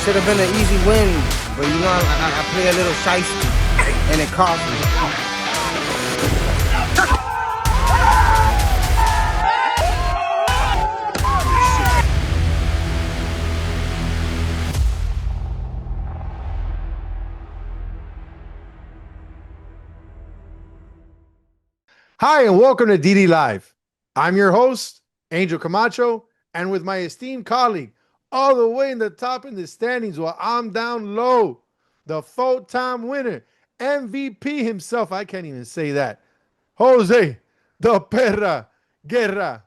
should have been an easy win, but you know I play a little shiesty, and it cost me. Hi, and welcome to DD Live. I'm your host, Angel Camacho, and with my esteemed colleague, all the way in the top in the standings while I'm down low, the full-time winner, MVP himself. I can't even say that. Jose, the Perra Guerra.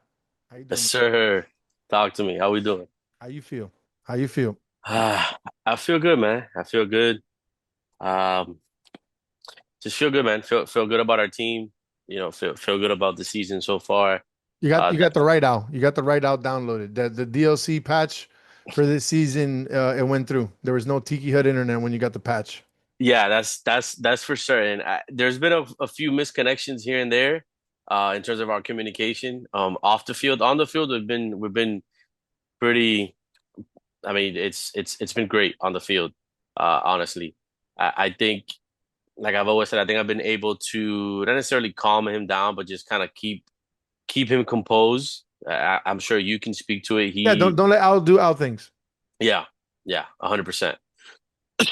How you Yes, doing? sir. Talk to me. How we doing? How you feel? How you feel? I feel good, man. I feel good. Um, just feel good, man. Feel good about our team. Feel good about the season so far. You got Uh, you th- got the right out. You got the right out downloaded. The DLC patch for this season, it went through. There was no Tiki Hut internet when you got the patch. yeah, that's for certain. There's been a few misconnections here and there, in terms of our communication. Off the field, on the field, we've been pretty. I mean, it's been great on the field. Honestly, I think. Like I've always said, I think I've been able to not necessarily calm him down, but just kind of keep him composed. I'm sure you can speak to it. Yeah, don't let Al do Al things. Yeah, yeah, 100%. It's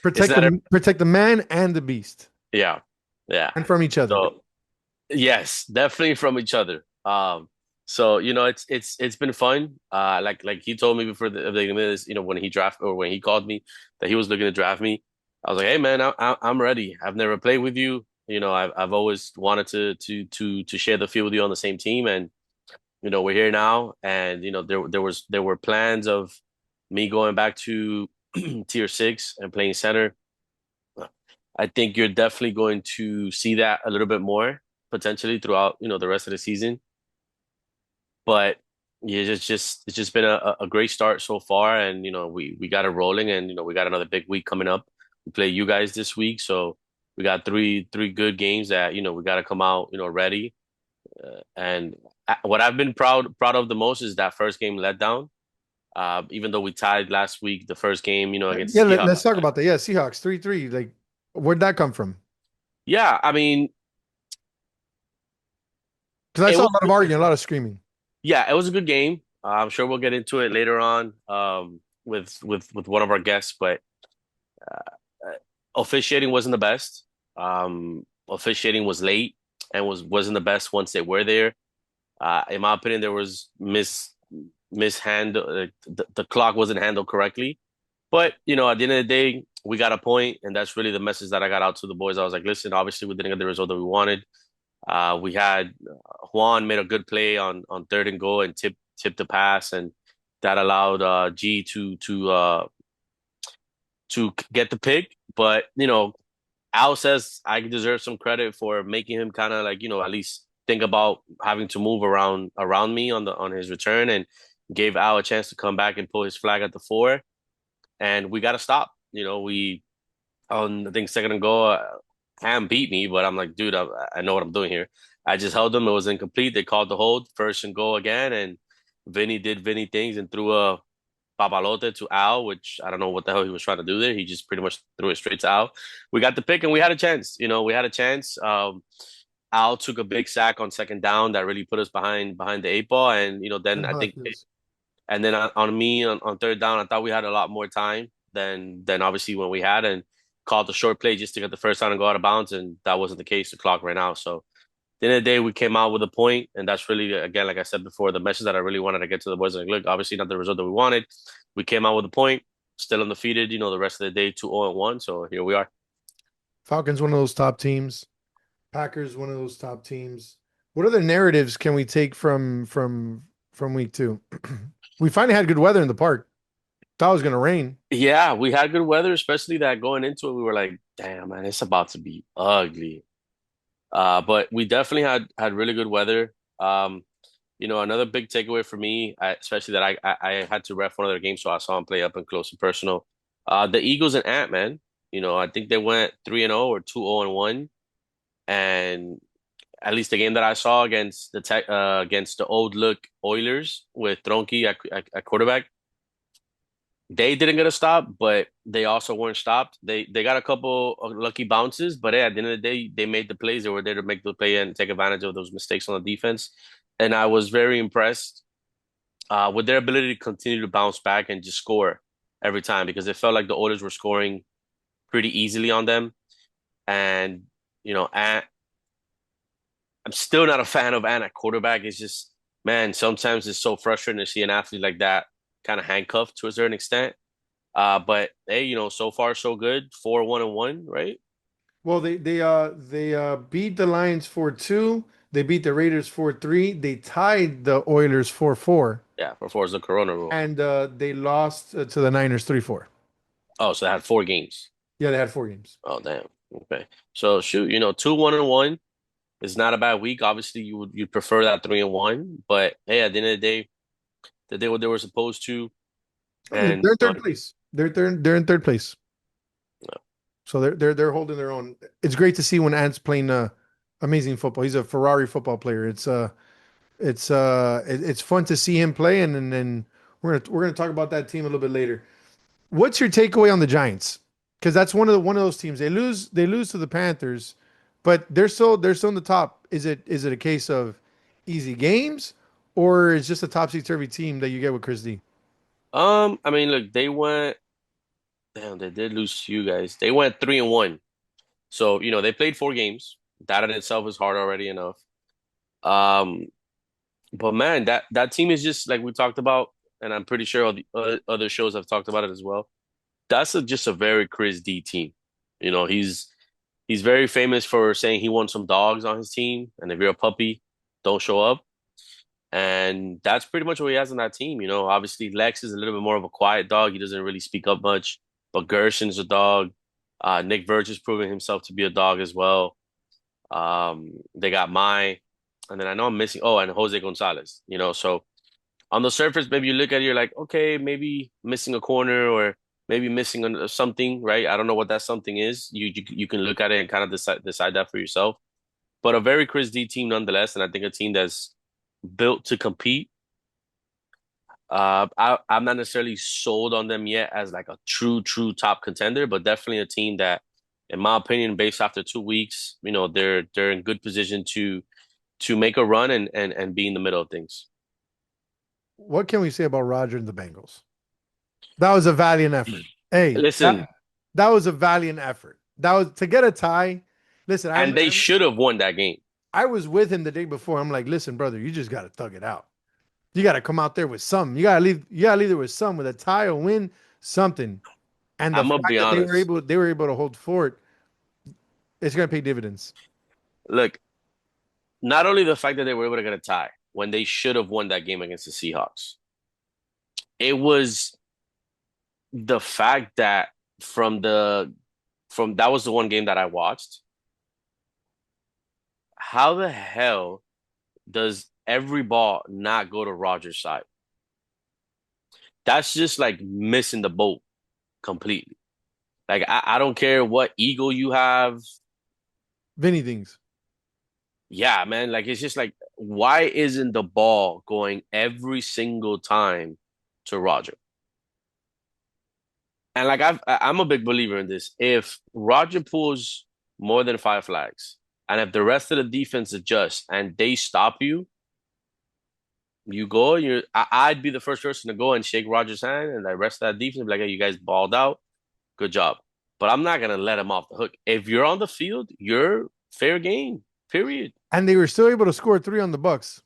Protect not a, the man and the beast, yeah, yeah. and from each other. So yes, definitely from each other. So it's been fun. Like he told me before the this, when he draft or when he called me that he was looking to draft me. I was like, hey man, I'm ready. I've never played with you. I've always wanted to share the field with you on the same team, and we're here now. And there were plans of me going back to tier 6 and playing center. I think you're definitely going to see that a little bit more potentially throughout, the rest of the season. But yeah, it's just been a great start so far, and we got it rolling, and we got another big week coming up. We play you guys this week, so we got three good games that we got to come out ready. And what I've been proud of the most is that first game letdown. Even though we tied last week, the first game Yeah, against Seahawks. us talk about that. Yeah, Seahawks 3-3. Like, where'd that come from? Yeah, I mean Because I it saw a was lot of arguing, a lot of screaming. yeah, it was a good game. I'm sure we'll get into it later on, with one of our guests, but officiating wasn't the best. Officiating was late and wasn't the best once they were there. In my opinion, there was mishandle. The clock wasn't handled correctly. But at the end of the day, we got a point, and that's really the message that I got out to the boys. I was like, listen, obviously we didn't get the result that we wanted. We had Juan made a good play on third and goal and tipped the pass, and that allowed G to get the pick. But Al says I deserve some credit for making him kind of like at least think about having to move around me on his return, and gave Al a chance to come back and pull his flag at the 4, and we got to stop. We on I think second and goal, Ham beat me, but I'm like, dude, I know what I'm doing here. I just held them. It was incomplete. They called the hold, first and goal again, and Vinny did Vinny things and threw a papalote to Al, which I don't know what the hell he was trying to do there. He just pretty much threw it straight to Al. We got the pick and we had a chance. We had a chance. Al took a big sack on second down that really put us behind the 8 ball, and I then know I how that think, feels. and then on me on third down, I thought we had a lot more time than obviously when we had, and called the short play just to get the first down and go out of bounds, and that wasn't the case. The clock ran out. So at the end of the day, we came out with a point, and that's really, again, like I said before, the message that I really wanted to get to the boys. Like, look, obviously not the result that we wanted. We came out with a point, still undefeated. The rest of the day, 2-0-1. So here we are. Falcons, one of those top teams. Packers, one of those top teams. What other narratives can we take from week two? We finally had good weather in the park. Thought it was gonna rain. Yeah, we had good weather, especially that going into it, we were like, damn, man, it's about to be ugly. But we definitely had really good weather. Another big takeaway for me, especially that I had to ref one of their games, so I saw him play up and close and personal. The Eagles and Ant, man. I think they went 3-0 or 2-0-1, and at least the game that I saw against the old look Oilers with Tronky at quarterback. They didn't get a stop, but they also weren't stopped. They got a couple of lucky bounces, but yeah, at the end of the day, they made the plays. They were there to make the play and take advantage of those mistakes on the defense. And I was very impressed with their ability to continue to bounce back and just score every time because it felt like the Oilers were scoring pretty easily on them. And Ant, I'm still not a fan of Ant at quarterback. It's just, man, sometimes it's so frustrating to see an athlete like that kind of handcuffed to a certain extent. But hey, so far so good. 4-1-1, right? Well, they beat the Lions 4-2. They beat the Raiders 4-3. They tied the Oilers 4-4, Yeah, for is the Corona rule. and they lost to the Niners 3-4. Oh, so they had 4 games. Yeah, they had 4 games. Oh, damn. Okay. So shoot, 2-1-1 is not a bad week. Obviously, you'd prefer that 3-1, but hey, at the end of the day, they did what they were supposed to, and They're in third place. They're in third place. no. So they're holding their own. It's great to see when Ant's playing amazing football. He's a Ferrari football player. It's fun to see him play, and we're gonna talk about that team a little bit later. What's your takeaway on the Giants? Because that's one of those teams. They lose to the Panthers, but they're still in the top. Is it a case of easy games, or is just a topsy turvy team that you get with Chris D? I mean, look, they went. Damn, they did lose to you guys. They went 3-1. So they played 4 games. That in itself is hard already enough. Um, but man, that team is just like we talked about, and I'm pretty sure all the other shows have talked about it as well. That's just a very Chris D team. He's very famous for saying he wants some dogs on his team, and if you're a puppy, don't show up. And that's pretty much what he has on that team. Obviously Lex is a little bit more of a quiet dog. He doesn't really speak up much, but Gerson's a dog. Nick Verge is proving himself to be a dog as well. They got Mai, and then I know I'm missing. Oh, and Jose Gonzalez. So on the surface, maybe you look at it, you're like, okay, maybe missing a corner or maybe missing something, right? I don't know what that something is. You can look at it and kind of decide that for yourself. But a very Chris D team nonetheless, and I think a team that's built to compete. I'm not necessarily sold on them yet as like a true top contender, but definitely a team that, in my opinion, based after 2 weeks, they're in good position to make a run and be in the middle of things. What can we say about Roger and the Bengals? That was a valiant effort. Hey, Listen, that was a valiant effort. That was to get a tie. Listen, and they should have won that game. I was with him the day before. I'm like, listen, brother, you just got to thug it out. You got to come out there with something. You gotta leave there with some with a tie or win something. And the I'm gonna fact be that they were honest. able they were able to hold fort, it's gonna pay dividends. Look, not only the fact that they were able to get a tie when they should have won that game against the Seahawks, it was the fact that from that was the one game that I watched. How the hell does every ball not go to Rogers' side? That's just like missing the boat completely. Like I don't care what ego you have. Vinny things. Yeah, man. Like it's just like why isn't the ball going every single time to Roger? And like I'm a big believer in this. If Roger pulls more than 5 flags, and if the rest of the defense adjusts and they stop you, you go. I'd be the first person to go and shake Roger's hand, and the rest of that defense be like, "Hey, you guys balled out. Good job." But I'm not gonna let him off the hook. If you're on the field, you're fair game. Period. And they were still able to score three on the Bucks.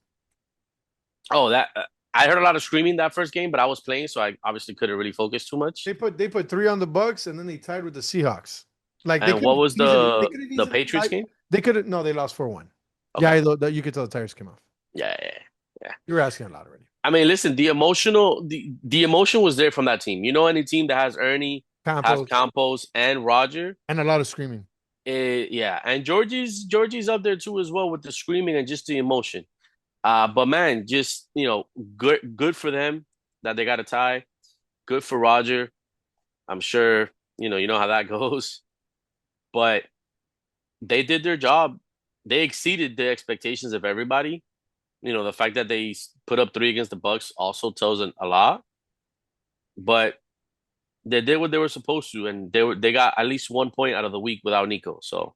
Oh, that I heard a lot of screaming that first game, but I was playing, so I obviously couldn't really focus too much. They put three on the Bucks and then they tied with the Seahawks. Like they And could what have was easily they the could have the easily Patriots tied. game? They could have no, they lost 4-1. Okay. Yeah, you could tell the tires came off. Yeah, yeah, yeah. You were asking a lot already. I mean, listen, the emotion was there from that team. Any team that has Ernie, has Campos Campos and Roger, and a lot of screaming. yeah, and Georgie's up there too as well with the screaming and just the emotion. But man, just good for them that they got a tie. Good for Roger. I'm sure you know how that goes. But they did their job. They exceeded the expectations of everybody. The fact that they put up 3 against the Bucks also tells a lot. But They did what they were supposed to, and they got at least 1 point out of the week without Nico. So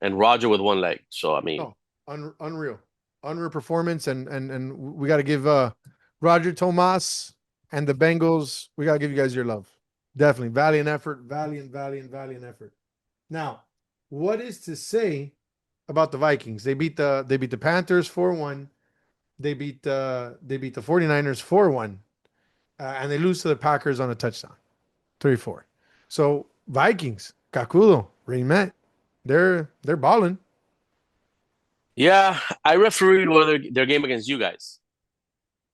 and Roger with one leg. So I mean, No, unreal, unreal performance, and we got to give Roger Tomas and the Bengals. We got to give you guys your love. Definitely valiant effort, valiant effort. Now, what is to say about the Vikings? They beat the Panthers 4-1. They beat the 49ers 4-1. And they lose to the Packers on a touchdown. 3-4. So Vikings, Cacudo, Reymet, they're balling. yeah, I refereed their game against you guys.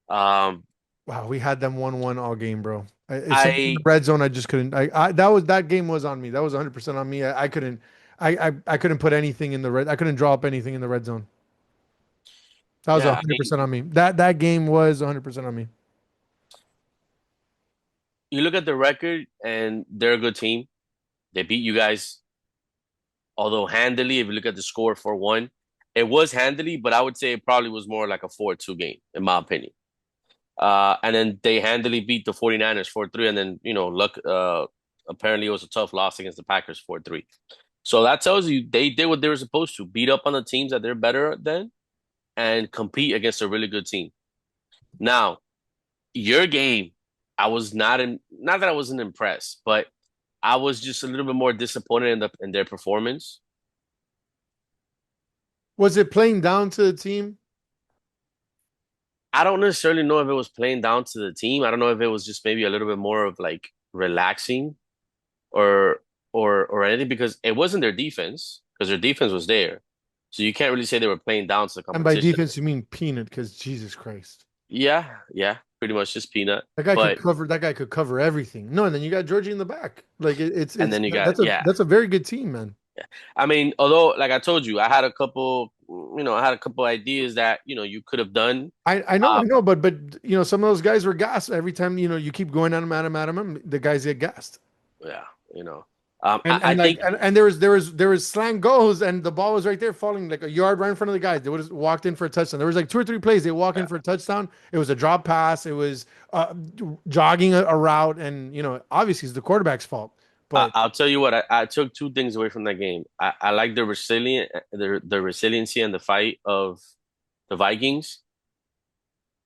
Um, Wow, we had them 1-1 all game, bro. It's something in the I red zone. I just couldn't. That game was on me. That was 100% on me. I couldn't. I couldn't put anything in the red. I couldn't draw up anything in the red zone. That was yeah, I mean, 100% on me. That game was 100% on me. you look at the record, and they're a good team. They beat you guys, although handily. If you look at the score 4-1, it was handily, but I would say it probably was more like a 4-2 game, in my opinion. And then they handily beat the 49ers 4-3, and then luck. Apparently, it was a tough loss against the Packers 4-3. So that tells you they did what they were supposed to: beat up on the teams that they're better than, and compete against a really good team. Now, your game, I was not in. Not that I wasn't impressed, but I was just a little bit more disappointed in their performance. Was it playing down to the team? I don't necessarily know if it was playing down to the team. I don't know if it was just maybe a little bit more of like relaxing or or anything, because it wasn't their defense, because their defense was there. So you can't really say they were playing down to the And by competition. defense, you mean peanut? Because Jesus Christ. Yeah, yeah, pretty much just peanut. That guy could But cover. That guy could cover everything. No, and then you got Georgie in the back. Like and it's then you got, that's a yeah. that's a very good team, man. I mean, although like I told you, I had a couple ideas that you could have done. I know, but some of those guys were gassed every time. You keep going at him. The guys get gassed. Yeah, you know. And I and like think and there was slant goes and the ball was right there falling like a yard right in front of the guys. They would have walked in for a touchdown. There was like two or three plays they walk in for a touchdown. It was a drop pass. It was jogging a route, and obviously it's the quarterback's fault. But I'll tell you what, I took two things away from that game. I like the resiliency and the fight of the Vikings.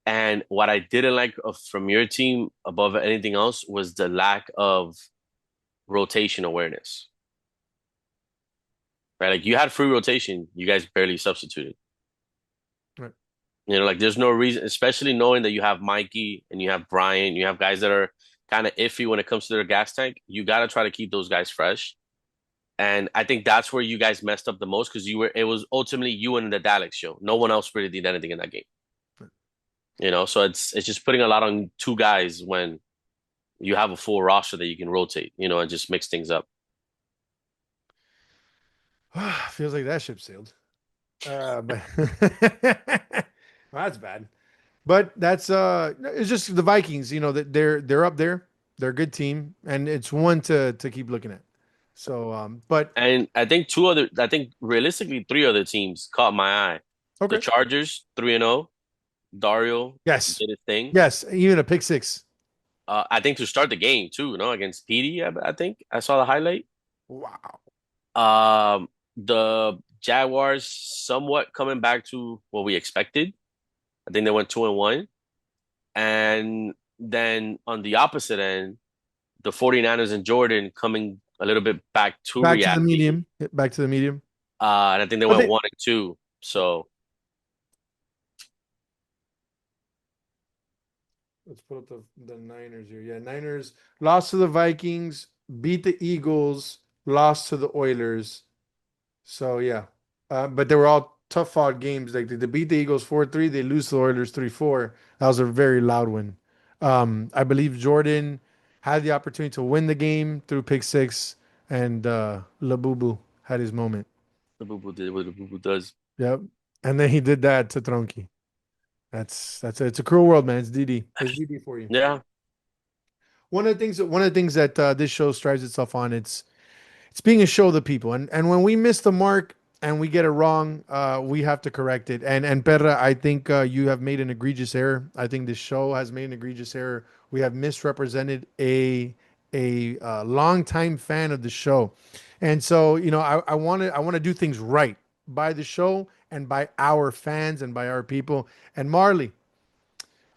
And what I didn't like from your team above anything else was the lack of rotation awareness. Right? Like you had free rotation, you guys barely substituted. right. Like there's no reason, especially knowing that you have Mikey and you have Brian, you have guys that are kind of iffy when it comes to their gas tank. You got to try to keep those guys fresh. And I think that's where you guys messed up the most, because it was ultimately you and the Dalek show. No one else really did anything in that game. So it's just putting a lot on two guys when you have a full roster that you can rotate, and just mix things up. Feels like that ship sailed. But well, that's bad. But that's it's just the Vikings, that they're up there. They're a good team, and it's one to keep looking at. So but And I think realistically, three other teams caught my eye. The okay. Chargers, 3-0. Dario Yes. did his thing. Yes, even a pick six. I think to start the game too, against PD, I think I saw the highlight. Wow. The Jaguars somewhat coming back to what we expected. I think they went 2-1. And then on the opposite end, the 49ers and Jordan coming a little bit back to Back to the reality. medium. Back to the medium. And I think they But went 1-2. So let's put up the Niners here. Yeah, Niners lost to the Vikings, beat the Eagles, lost to the Oilers. So yeah, but they were all tough fought games. Like they beat the Eagles 4-3, they lose to the Oilers 3-4. That was a very loud win. I believe Jordan had the opportunity to win the game through pick six, and Labubu had his moment. the Boo Boo did what the Boo Boo does. Yep, and then he did that to Tronky. That's it's a cruel world, man. It's DD. It's DD for you. Yeah. One of the things that this show strives itself on, it's being a show of the people. And when we miss the mark, and we get it wrong, we have to correct it. And Perra, I think you have made an egregious error. I think this show has made an egregious error. We have misrepresented a longtime fan of the show, and so I want to do things right by the show and by our fans and by our people. And Marley,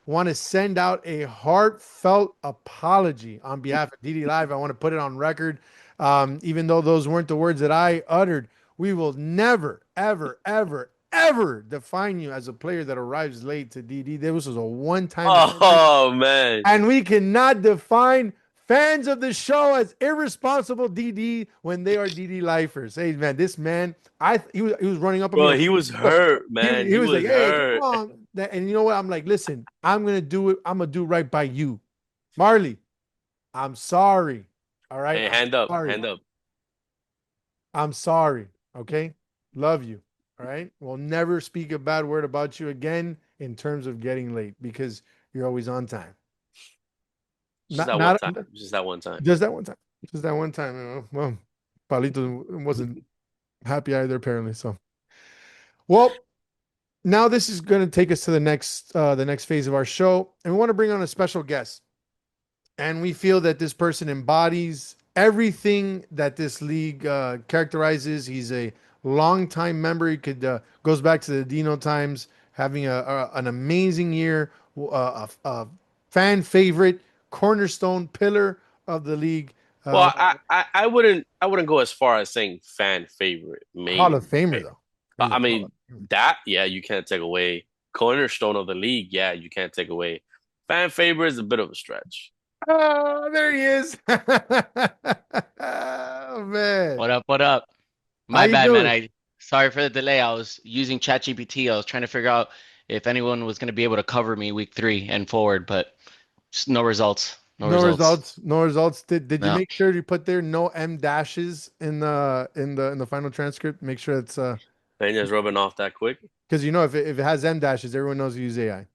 want to send out a heartfelt apology on behalf of DD Live. I want to put it on record. Even though those weren't the words that I uttered, we will never, ever, ever, ever define you as a player that arrives late to DD. This was a one-time occurrence, Oh man. and we cannot define fans of the show as irresponsible DD when they are DD lifers. Hey man, this man, he was running up on me. Bro, he was Look, hurt, man. he He was like, was "Hey, come hurt. on!" And you know what? I'm like, "Listen, I'm gonna do it. I'm gonna do right by you, Marley. I'm sorry. All right, Hey, I'm hand up, sorry. hand up. I'm sorry. Okay, love you. All right. We'll never speak a bad word about you again in terms of getting late because you're always on time. Just Not that one not time. Just that one time. just that one time. Just that one time. Well, Palito wasn't happy either apparently. So, well, now this is going to take us to the next phase of our show, and we want to bring on a special guest. And we feel that this person embodies everything that this league characterizes. He's a longtime member. He could goes back to the Dino times, having an amazing year, a fan favorite, cornerstone pillar of the league, Well, I wouldn't go as far as saying fan favorite, Hall of main. Famer though. He's a I Hall of mean Famer. that, yeah, you can't take away. Cornerstone of the league, yeah, you can't take away. Fan favorite is a bit of a stretch. Oh, there he is. Oh man, What up? What up? how My you bad, man. doing? I sorry for the delay. I was using ChatGPT. I was trying to figure out if anyone was going to be able to cover me week 3 and forward, but just no results. No No results. results. No results. Did you No. make sure you put there no M dashes in the final transcript? Make sure it's Peña's rubbing off that quick. because if it has M dashes, everyone knows you use AI.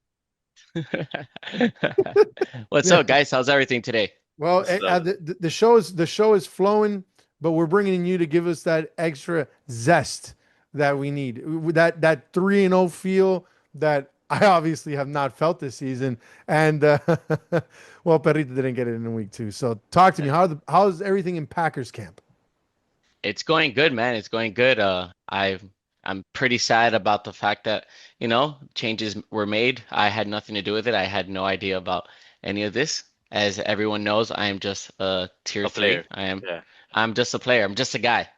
What's Yeah. up, guys? How's everything today? Well, What's up? the show is flowing, but we're bringing in you to give us that extra zest that we need. That 3-0 feel that I obviously have not felt this season. And well, Perrito didn't get it in week 2. So talk to me. How's everything in Packers camp? It's going good, man. It's going good. I'm pretty sad about the fact that, changes were made. I had nothing to do with it. I had no idea about any of this. As everyone knows, I am just a tier A three. player. Yeah. I'm just a player. I'm just a guy,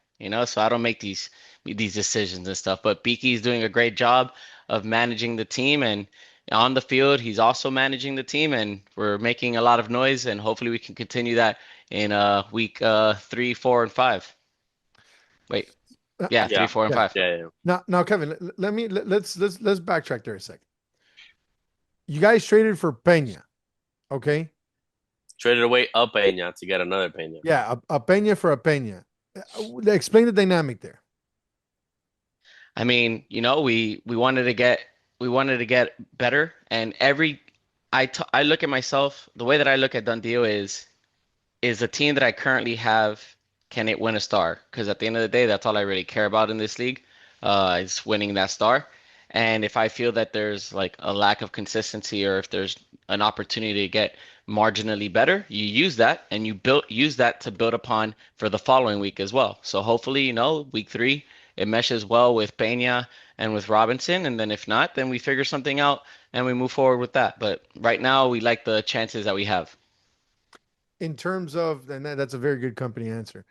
so I don't make these decisions and stuff. But Beaky's doing a great job of managing the team, and on the field, he's also managing the team, and we're making a lot of noise, and hopefully we can continue that in week 3, 4, and 5. Wait, yeah, three, Yeah. four, and Yeah. 5. Yeah. Yeah. Now, Kevin, let's backtrack there a second. You guys traded for Pena, okay? Traded away a Peña to get another Peña. Yeah, a Pena for a Pena. Explain the dynamic there. I mean, we wanted to get better, and I look at myself, the way that I look at Dundee is the team that I currently have, can it win a star? Because at the end of the day, that's all I really care about in this league, is winning that star. And if I feel that there's like a lack of consistency, or if there's an opportunity to get marginally better, you use that and use that to build upon for the following week as well. So hopefully, week 3 it meshes well with Peña and with Robinson, and then if not, then we figure something out and we move forward with that. But right now, we like the chances that we have. In terms of, and that's a very good company answer.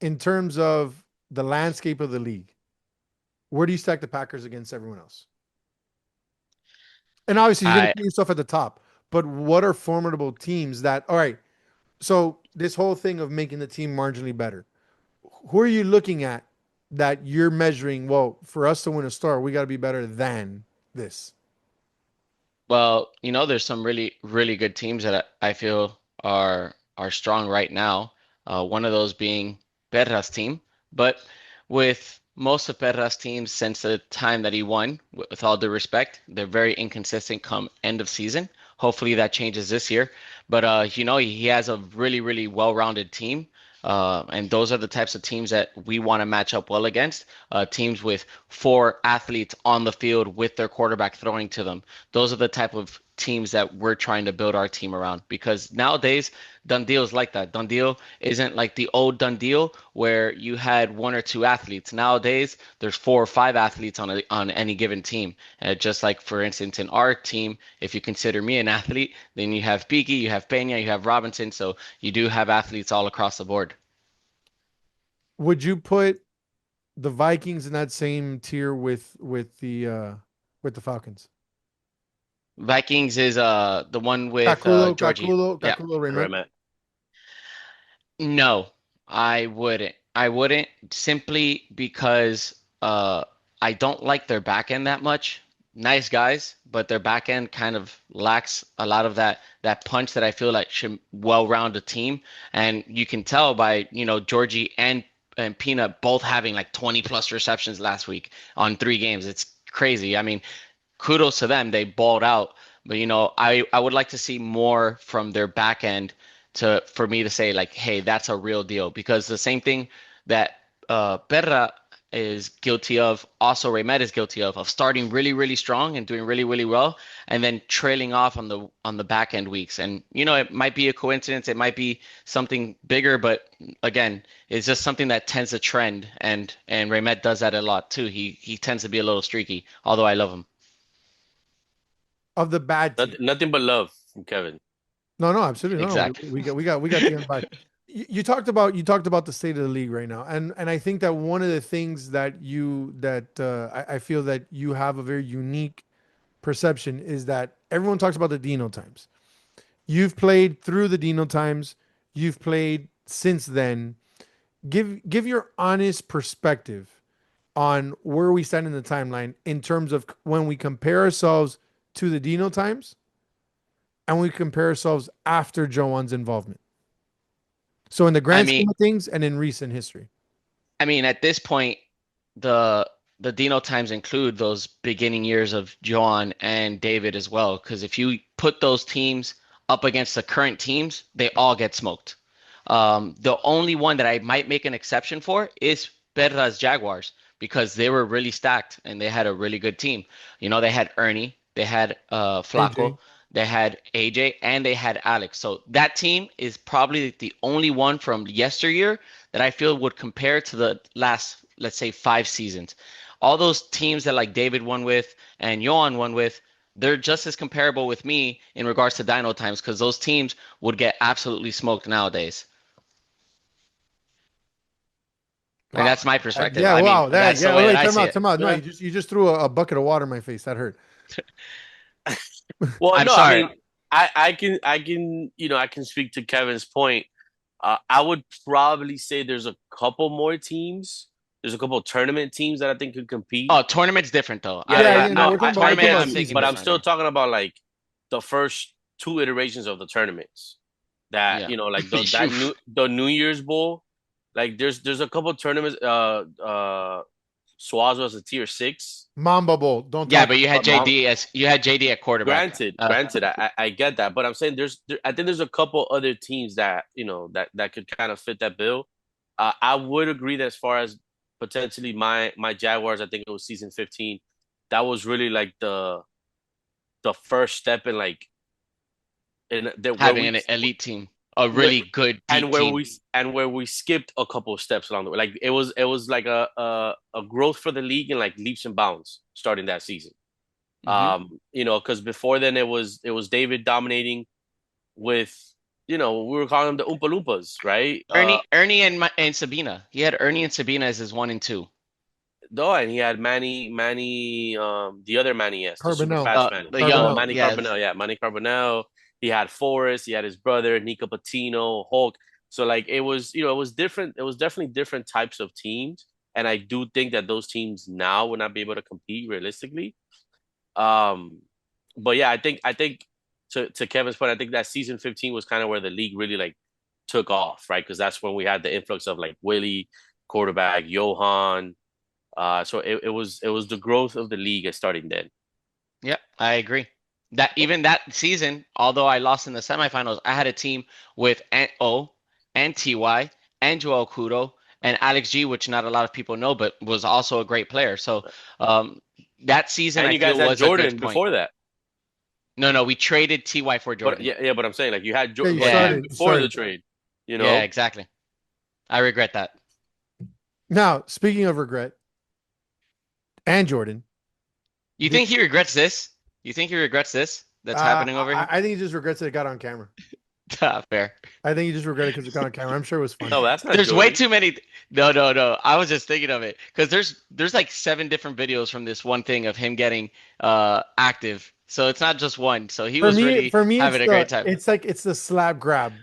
In terms of the landscape of the league, where do you stack the Packers against everyone else? And obviously, you're going to I put yourself at the top, but what are formidable teams that, all right, so this whole thing of making the team marginally better, who are you looking at that you're measuring? Well, for us to win a star, we got to be better than this. Well, there's some really, really good teams that I feel are strong right now. One of those being Perra's team. But with most of Perra's teams since the time that he won, with all due respect, they're very inconsistent come end of season. Hopefully that changes this year. But he has a really, really well-rounded team. And those are the types of teams that we want to match up well against. Teams with 4 athletes on the field with their quarterback throwing to them. Those are the type of teams that we're trying to build our team around, because nowadays Done Deal is like that. Done Deal isn't like the old Done Deal where you had 1 or 2 athletes. Nowadays, there's 4 or 5 athletes on any given team. Just like, for instance, in our team, if you consider me an athlete, then you have Beaky, you have Pena, you have Robinson. So you do have athletes all across the board. Would you put the Vikings in that same tier with the Falcons? Vikings is the one with Caculo, Georgie. Caculo, Yeah. Caculo, Raymond. Right, Matt? No, I wouldn't. I wouldn't, simply because I don't like their back end that much. Nice guys, but their back end kind of lacks a lot of that punch that I feel like should well-round a team. And you can tell by, Georgie and Peanut both having like 20 plus receptions last week on 3 games. It's crazy. I mean, kudos to them. They balled out. But I would like to see more from their back end for me to say like, hey, that's a real deal. Because the same thing that Perra is guilty of, also Remet is guilty of starting really, really strong and doing really, really well, and then trailing off on the back end weeks. And it might be a coincidence, it might be something bigger, but again, it's just something that tends to trend, and Remet does that a lot too. He tends to be a little streaky, although I love him. Of the bad team. Nothing but love from Kevin. No, absolutely. No, Exactly. we got the unbiased. You talked about the state of the league right now, and I think that one of the things that I feel that you have a very unique perception is that everyone talks about the Dino times. You've played through the Dino times. You've played since then. Give your honest perspective on where we stand in the timeline in terms of when we compare ourselves to the Dino times and we compare ourselves after Joan's involvement. So in the I grand mean, scheme of things and in recent history. at this point, the Dino times include those beginning years of John and David as well. Because if you put those teams up against the current teams, they all get smoked. The only one that I might make an exception for is Perra's Jaguars, because they were really stacked and they had a really good team. They had Ernie, they had Flaco, AJ. they had AJ, and they had Alex. So that team is probably the only one from yesteryear that I feel would compare to the last, let's say, 5 seasons. All those teams that like David won with and Johan won with, they're just as comparable with me in regards to Dino times, because those teams would get absolutely smoked nowadays. And that's my perspective. Yeah, I mean, wow. that's the Yeah, way wait, that I see it. time out. No, Yeah. you just threw a bucket of water in my face. That hurt. Well, I'm no, sorry. I mean, I can speak to Kevin's point. I would probably say there's a couple more teams. There's a couple of tournament teams that I think could compete. Oh, tournament's different though. Yeah, no, we're talking about Tournament, I'm season. thinking But I'm different. still talking about like the first 2 iterations of the tournaments. That Yeah. like the New Year's Bowl. Like there's a couple of tournaments. Suaz was a tier 6. Mamba Bowl. Don't Yeah, talk but you had about JD at quarterback. Granted, I get that, but I'm saying I think there's a couple other teams that that could kind of fit that bill. I would agree that as far as potentially my Jaguars, I think it was season 15. That was really like the first step in like in the Having an elite team, a really good deep team. Where we skipped a couple of steps along the way. Like it was like a growth for the league in like leaps and bounds starting that season. Because before then it was David dominating with we were calling them the Oompa Loompas, right? Ernie and Sabina. He had Ernie and Sabina as his 1 and 2. No, and he had Manny, the other Manny, yes, the super Carbonell. fast Manny. The young, Manny yes. Carbonell, yeah, Manny Carbonell. He had Forrest, he had his brother, Nico Patino, Hulk. So like it was different. It was definitely different types of teams. And I do think that those teams now would not be able to compete realistically. But yeah, I think to Kevin's point, I think that season 15 was kind of where the league really like took off, right? Because that's when we had the influx of like Willie, quarterback, Johan. So it was the growth of the league starting then. Yep, I agree. That even that season, although I lost in the semifinals, I had a team with O and TY and Joel Cudo and Alex G, which not a lot of people know, but was also a great player. So um, that season And I you guys feel had was a good Jordan point. before that. No, we traded Ty for But Jordan. yeah, but I'm saying like you had Yeah, you but Yeah, even started. You before the started. trade, you yeah, know. exactly. I regret that. Now, speaking of regret and Jordan, You did think he regrets this? You think he regrets this that's happening over here? I think he just regrets that it got on camera. Fair. I think he just regretted because it got on camera. I'm sure it was fun. No, that's not There's way Jordan. too many. No. I was just thinking of it because there's like 7 different videos from this one thing of him getting active. So it's not just one. So he was really For me, having a great time. it's the slap grab,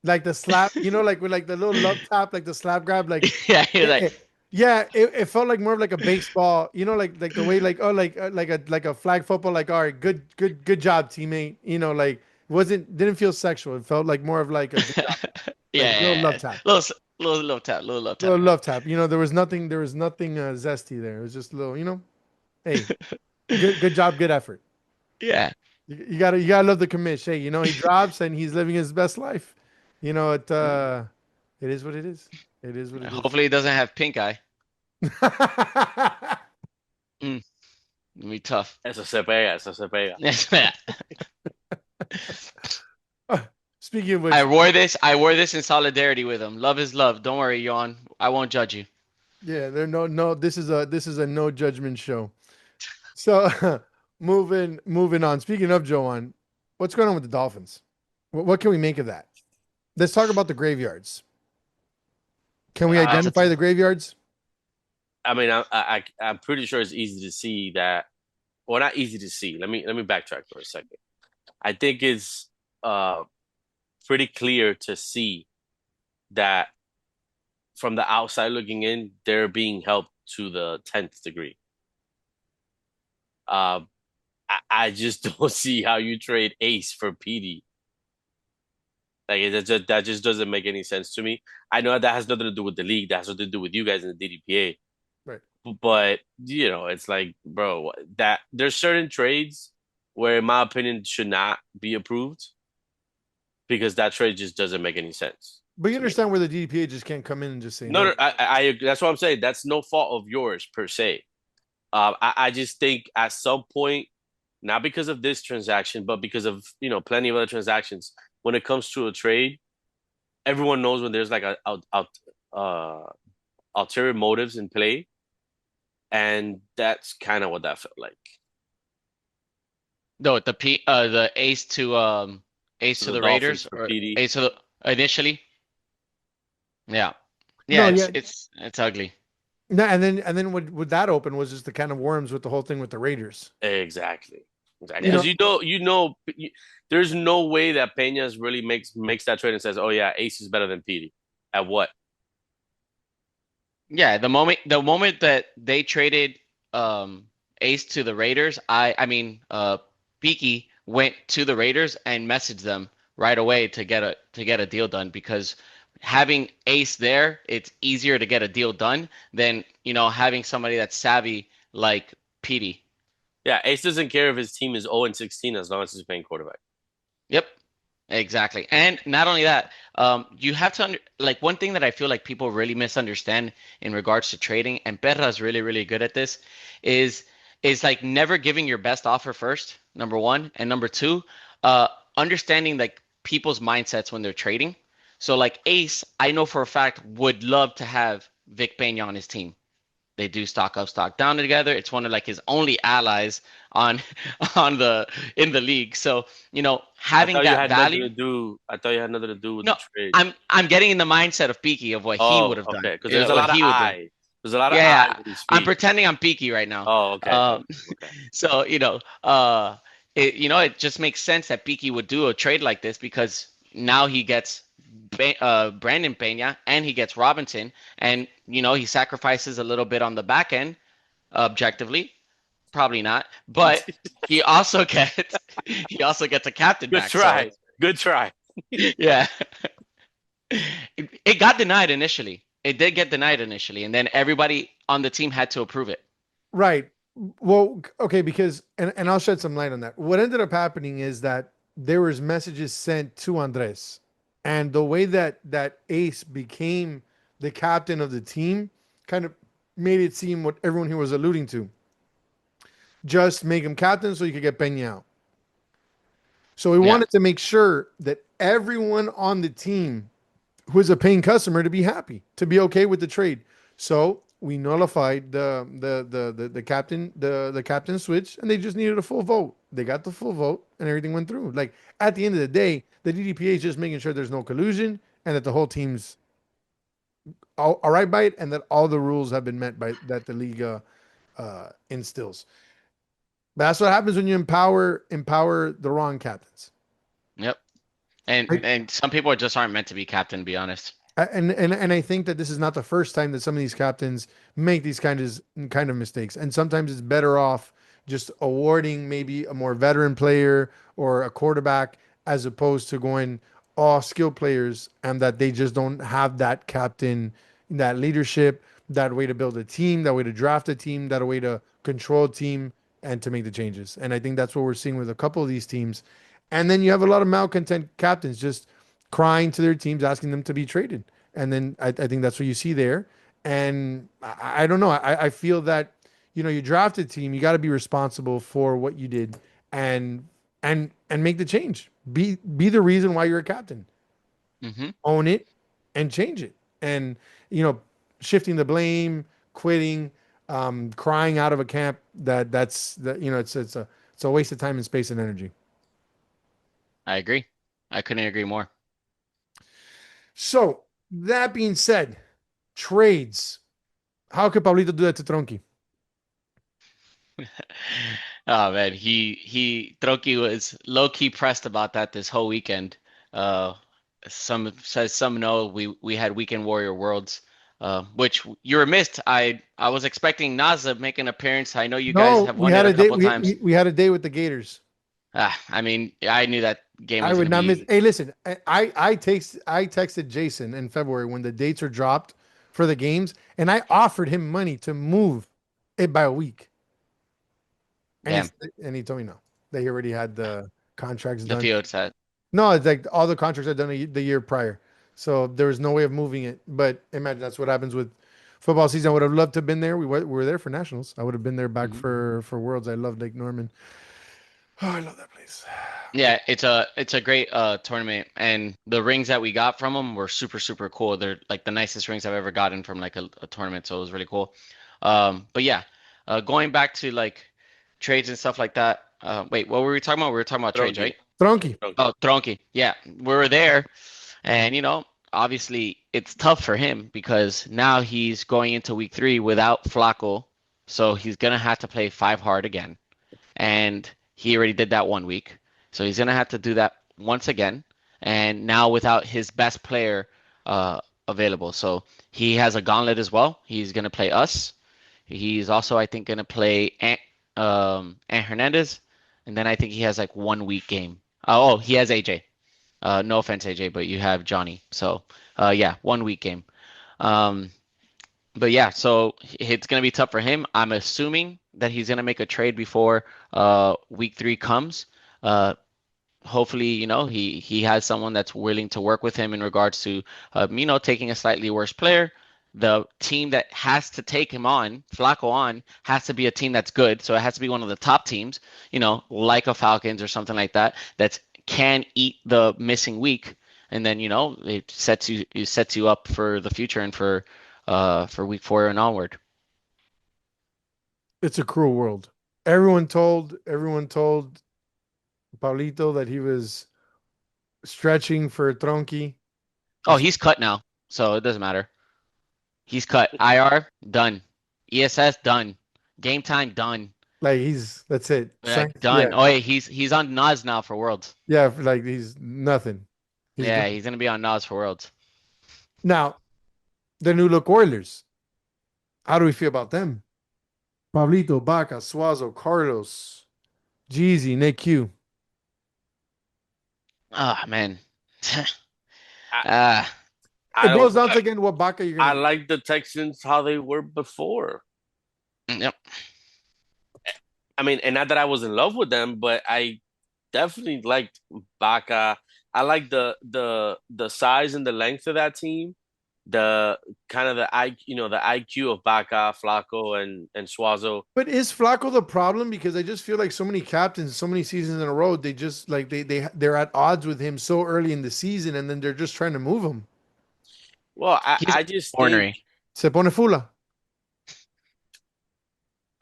like the slap. You know, like with like the little love tap, like the slap grab, like Yeah, you're it, like, yeah, it felt like more of like a baseball. You know, like the way like oh like a flag football. Like all right, good job, teammate. You know, like wasn't didn't feel sexual. It felt like more of like a good job, like little love yeah, tap. little love tap, little love tap. Little love tap. You know, there was nothing zesty there. It was just a little, you know, hey, good job, good effort. Yeah. You gotta love the commish. Hey, you know, he drops and he's living his best life. You know, it is what it is. It is what it is. Hopefully he doesn't have pink eye. Mm, it'll be tough. Eso se pega, eso se pega. Speaking of which, I wore this in solidarity with him. Love is love. Don't worry, Yon. I won't judge you. yeah, there no this is a no judgment show. So moving on. Speaking of Joanne, what's going on with the Dolphins? What can we make of that? Let's talk about the graveyards. Can we identify the graveyards? I mean, I'm pretty sure it's easy to see that. Well, not easy to see. Let me backtrack for a second. I think it's uh pretty clear to see that from the outside looking in, they're being helped to the 10th degree. Uh, I just don't see how you trade Ace for PD. Like that just doesn't make any sense to me. I know that has nothing to do with the league. That has nothing to do with you guys in the DDPA. Right. But it's like, bro, that there's certain trades where, in my opinion, should not be approved because that trade just doesn't make any sense. But you understand where the DDPA just can't come in and just say No, I that's what I'm saying. That's no fault of yours per se. I just think at some point, not because of this transaction, but because of plenty of other transactions, when it comes to a trade, everyone knows when there's like ulterior motives in play, and that's kind of what that felt like. No, the ace to The the Dolphins Raiders for or PD. ace to the initially. Yeah. No, Yeah, yeah. it's ugly. No, and then what that open was just the kind of worms with the whole thing with the Raiders. Exactly. You know, Because there's no way that Peña's really makes that trade and says, "Oh yeah, Ace is better than PD." At what? Yeah, the moment that they traded Ace to the Raiders, Peaky went to the Raiders and messaged them right away to get a deal done because having Ace there, it's easier to get a deal done than, having somebody that's savvy like Petey. Yeah, Ace doesn't care if his team is 0-16 as long as he's playing quarterback. Yep, exactly. And not only that, you have to like one thing that I feel like people really misunderstand in regards to trading, and Perra is really, really good at this, is like never giving your best offer first, number one, and number two, understanding like people's mindsets when they're trading. So like Ace, I know for a fact would love to have Vic Peña on his team. They do stock up, stock down together. It's one of like his only allies on in the league. So, having that value. I thought you had nothing to do with No, the trade. I'm getting in the mindset of Peaky of what he would have done. Okay, because there's a lot of eyes. There's a lot of Yeah, eyes. I'm pretending I'm Peaky right now. Oh, okay. Okay. So, it just makes sense that Peaky would do a trade like this because now he gets Brandon Peña and he gets Robinson, and he sacrifices a little bit on the back end. Objectively, probably not, but he also gets a captain back. Try. So, Good try. yeah, it got denied initially. It did get denied initially, and then everybody on the team had to approve it. right. Well, okay, because and I'll shed some light on that. What ended up happening is that there was messages sent to Andres And the way that Ace became the captain of the team kind of made it seem what everyone here was alluding to. Just make him captain so you could get Peña out. So we Yeah. wanted to make sure that everyone on the team who is a paying customer to be happy, to be okay with the trade. So we nullified the captain the captain switch, and they just needed a full vote. They got the full vote, and everything went through. Like at the end of the day, the DDPA is just making sure there's no collusion and that the whole team's all right by it, and that all the rules have been met by that the league instills. But that's what happens when you empower the wrong captains. Yep. And Right? and some people just aren't meant to be captain, to be honest. And I think that this is not the first time that some of these captains make these kind of mistakes. And sometimes it's better off just awarding maybe a more veteran player or a quarterback as opposed to going all skill players and that they just don't have that captain, that leadership, that way to build a team, that way to draft a team, that way to control a team and to make the changes. And I think that's what we're seeing with a couple of these teams. And then you have a lot of malcontent captains just crying to their teams, asking them to be traded. And then I think that's what you see there. And I don't know. I feel that, you draft a team, you got to be responsible for what you did and and make the change. Be the reason why you're a captain. Hmm. Own it and change it. And, you know, shifting the blame, quitting, crying out of a camp it's a waste of time and space and energy. I agree. I couldn't agree more. So that being said, trades. How could Pablito do that to Tronky? Oh man, he Troki was low key pressed about that this whole weekend. Uh, some says some know we had Weekend Warrior Worlds, which you were missed. I was expecting Nas to make an appearance. I know you guys No, have we won it had a a day. couple We, times. we, we had a day with the Gators. I mean, I knew that game I was would gonna not miss. be. Hey, listen, I texted Jason in February when the dates are dropped for the games, and I offered him money to move it by a week, and Damn, he told me no. They already had the contracts the done. field set. No, it's like all the contracts are done the year prior, so there was no way of moving it. But imagine that's what happens with football season. I would have loved to have been there. We were there for nationals. I would have been there back Hmm. for Worlds. I love Lake Norman. Oh, I love that place. Yeah, it's a great tournament, and the rings that we got from them were super cool. They're like the nicest rings I've ever gotten from like a tournament, so it was really cool. But yeah, going back to like trades and stuff like that. Wait, what were we talking about? We were talking about trades, Tronky. right? Tronky. Tronky. Oh, Tronki. Yeah, we were there, and obviously it's tough for him because now he's going into week 3 without Flacco, so he's gonna have to play 5 hard again, and he already did that 1 week. So he's gonna have to do that once again, and now without his best player available. So he has a gauntlet as well. He's gonna play us. He's also, I think, gonna play Ant Hernandez, and then I think he has like 1 week game. Oh, he has AJ. No offense, AJ, but you have Johnny. So yeah, 1 week game. Um, but yeah, so it's gonna be tough for him. I'm assuming that he's gonna make a trade before week 3 comes. Uh, hopefully, he has someone that's willing to work with him in regards to taking a slightly worse player. The team that has to take him on, Flacco on, has to be a team that's good. So it has to be one of the top teams, like a Falcons or something like that, that can eat the missing week. And then, it sets you up for the future and for week 4 and onward. It's a cruel world. Everyone told Paulito that he was stretching for Tronky. Oh, he's cut now, so it doesn't matter. He's cut. IR done. ESS done. Game time done. Like that's it. Like Strength, yeah, done. Oh, yeah, he's on Nas now for Worlds. yeah. Like he's nothing. He's Yeah, done. he's gonna be on Nas for Worlds. Now the new look Oilers. How do we feel about them? Pablito, Baca, Suazo, Carlos, Jeezy, Nick Q. Ah, man. I, Ah, I It boils don't. down to again what Baca you're I gonna. like the Texans how they were before. yep. I mean, and not that I was in love with them, but I definitely liked Baca. I like the size and the length of that team. The kind of the IQ of Baca, Flacco, and Suazo. But is Flacco the problem? Because I just feel like so many captains, so many seasons in a row, they just like they're at odds with him so early in the season, and then they're just trying to move him. Well, He's I just think, ornery. Se pone fula.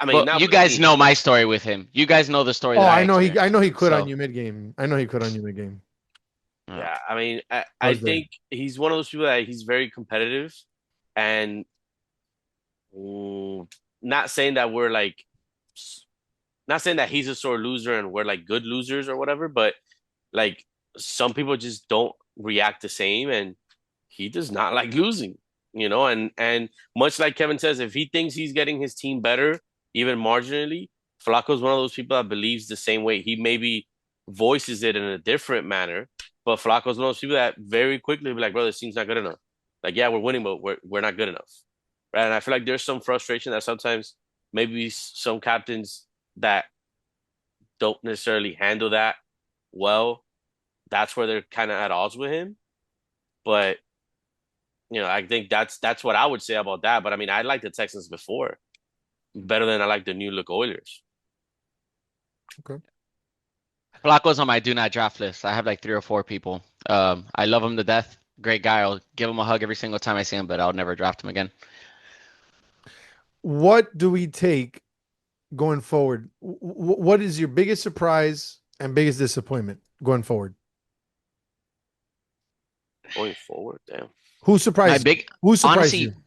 I mean, Well, not you with guys me. know my story with him. You guys know the story Oh, that I I know experienced. he quit on So, you mid game. I know he quit on you mid game. uh, Yeah, I mean, I I was there. think he's one of those people that he's very competitive, and not saying that we're like, not saying that he's a sore loser and we're like good losers or whatever, but like some people just don't react the same, and he does not like losing, and much like Kevin says, if he thinks he's getting his team better, even marginally, Flacco's one of those people that believes the same way. He maybe voices it in a different manner, but Flacco's one of those people that very quickly be like, bro, this team's not good enough. Like, yeah, we're winning, but we're not good enough. Right. And I feel like there's some frustration that sometimes maybe some captains that don't necessarily handle that well, that's where they're kind of at odds with him. But I think that's what I would say about that. But I mean, I liked the Texans before better than I like the new look Oilers. Okay. Flacco's on my do not draft list. I have like 3 or 4 people. I love him to death. Great guy. I'll give him a hug every single time I see him, but I'll never draft him again. What do we take going forward? What is your biggest surprise and biggest disappointment going forward? Going forward, damn. Who My surprised you? big, Who surprised you? honestly,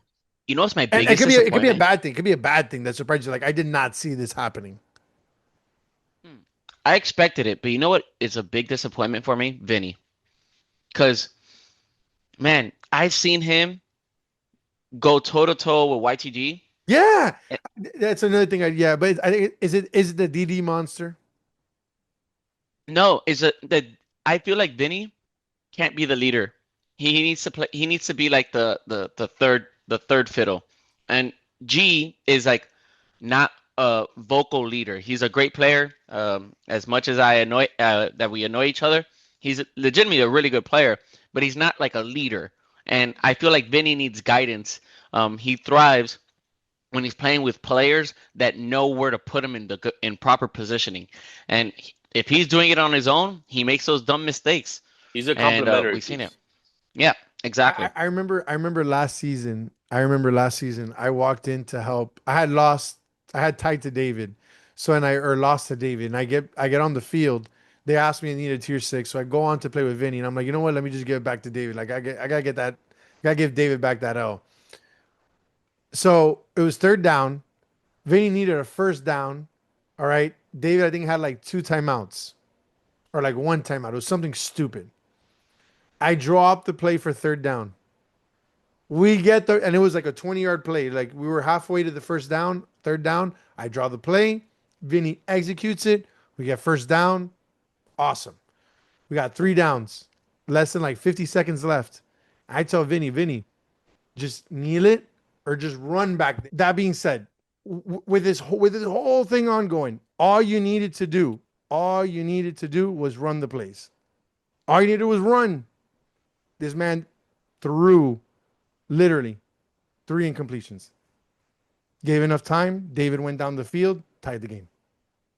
you know what's my And it biggest could be it could be a disappointment? bad thing. It could be a bad thing that surprised you. Like I did not see this happening. Hmm. I expected it, but you know what is a big disappointment for me? Vinny. Because, man, I've seen him go toe to toe with YTG. Yeah, that's another thing. Yeah, but I think is it the DD monster? No, is it that I feel like Vinny can't be the leader. He needs to play. He needs to be like the third fiddle, and G is like not a vocal leader. He's a great player. As much as I annoy that we annoy each other, he's legitimately a really good player, but he's not like a leader. And I feel like Vinny needs guidance. He thrives when he's playing with players that know where to put him in proper positioning. And if he's doing it on his own, he makes those dumb mistakes. He's a And complimentary we've seen it. piece. Yeah, exactly. I remember last season. I remember last season. I walked in to help. I had lost. I had tied to David, so and I or lost to David. And I get on the field. They asked me I needed tier 6, so I go on to play with Vinny, and I'm like, you know what? Let me just give it back to David. Like I gotta get that. Gotta give David back that L. So it was third down. Vinny needed a first down. All right. David, I think, had like 2 timeouts or like 1 timeout. It was something stupid. I draw up the play for third down. We get the, and it was like a 20-yard play. Like we were halfway to the first down, third down. I draw the play. Vinny executes it. We get first down. Awesome. We got 3 downs. Less than like 50 seconds left. I tell Vinny, just kneel it or just run back. That being said, with this whole thing ongoing, all you needed to do was run the plays. All you needed was run. This man threw literally 3 incompletions. Gave enough time. David went down the field, tied the game.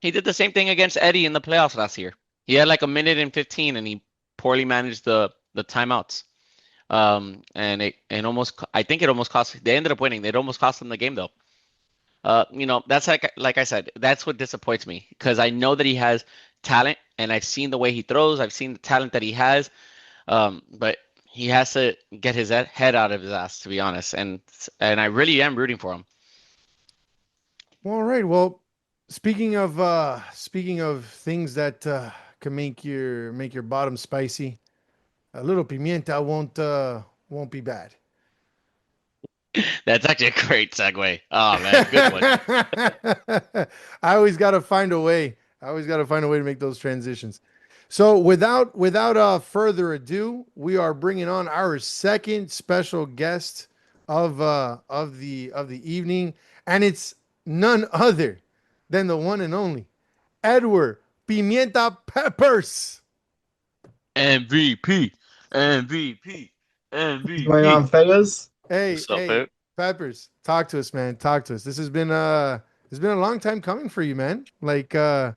He did the same thing against Eddie in the playoffs last year. He had like a minute and 15, and he poorly managed the timeouts. And it almost, I think it almost cost. They ended up winning. It almost cost them the game though. That's like I said, that's what disappoints me because I know that he has talent, and I've seen the way he throws. I've seen the talent that he has. But he has to get his head out of his ass, to be honest. And I really am rooting for him. All right. Well, speaking of things that can make your bottom spicy, a little pimienta won't be bad. That's actually a great segue. Oh man, good one. I always got to find a way. I always got to find a way to make those transitions. So without further ado, we are bringing on our second special guest of the evening, and it's none other than the one and only Edward Pimienta Peppers. MVP, MVP, What's going MVP. on, fellas? Hey, What's up, hey, Pep? Peppers, talk to us, man. Talk to us. It's been a long time coming for you, man. Like talk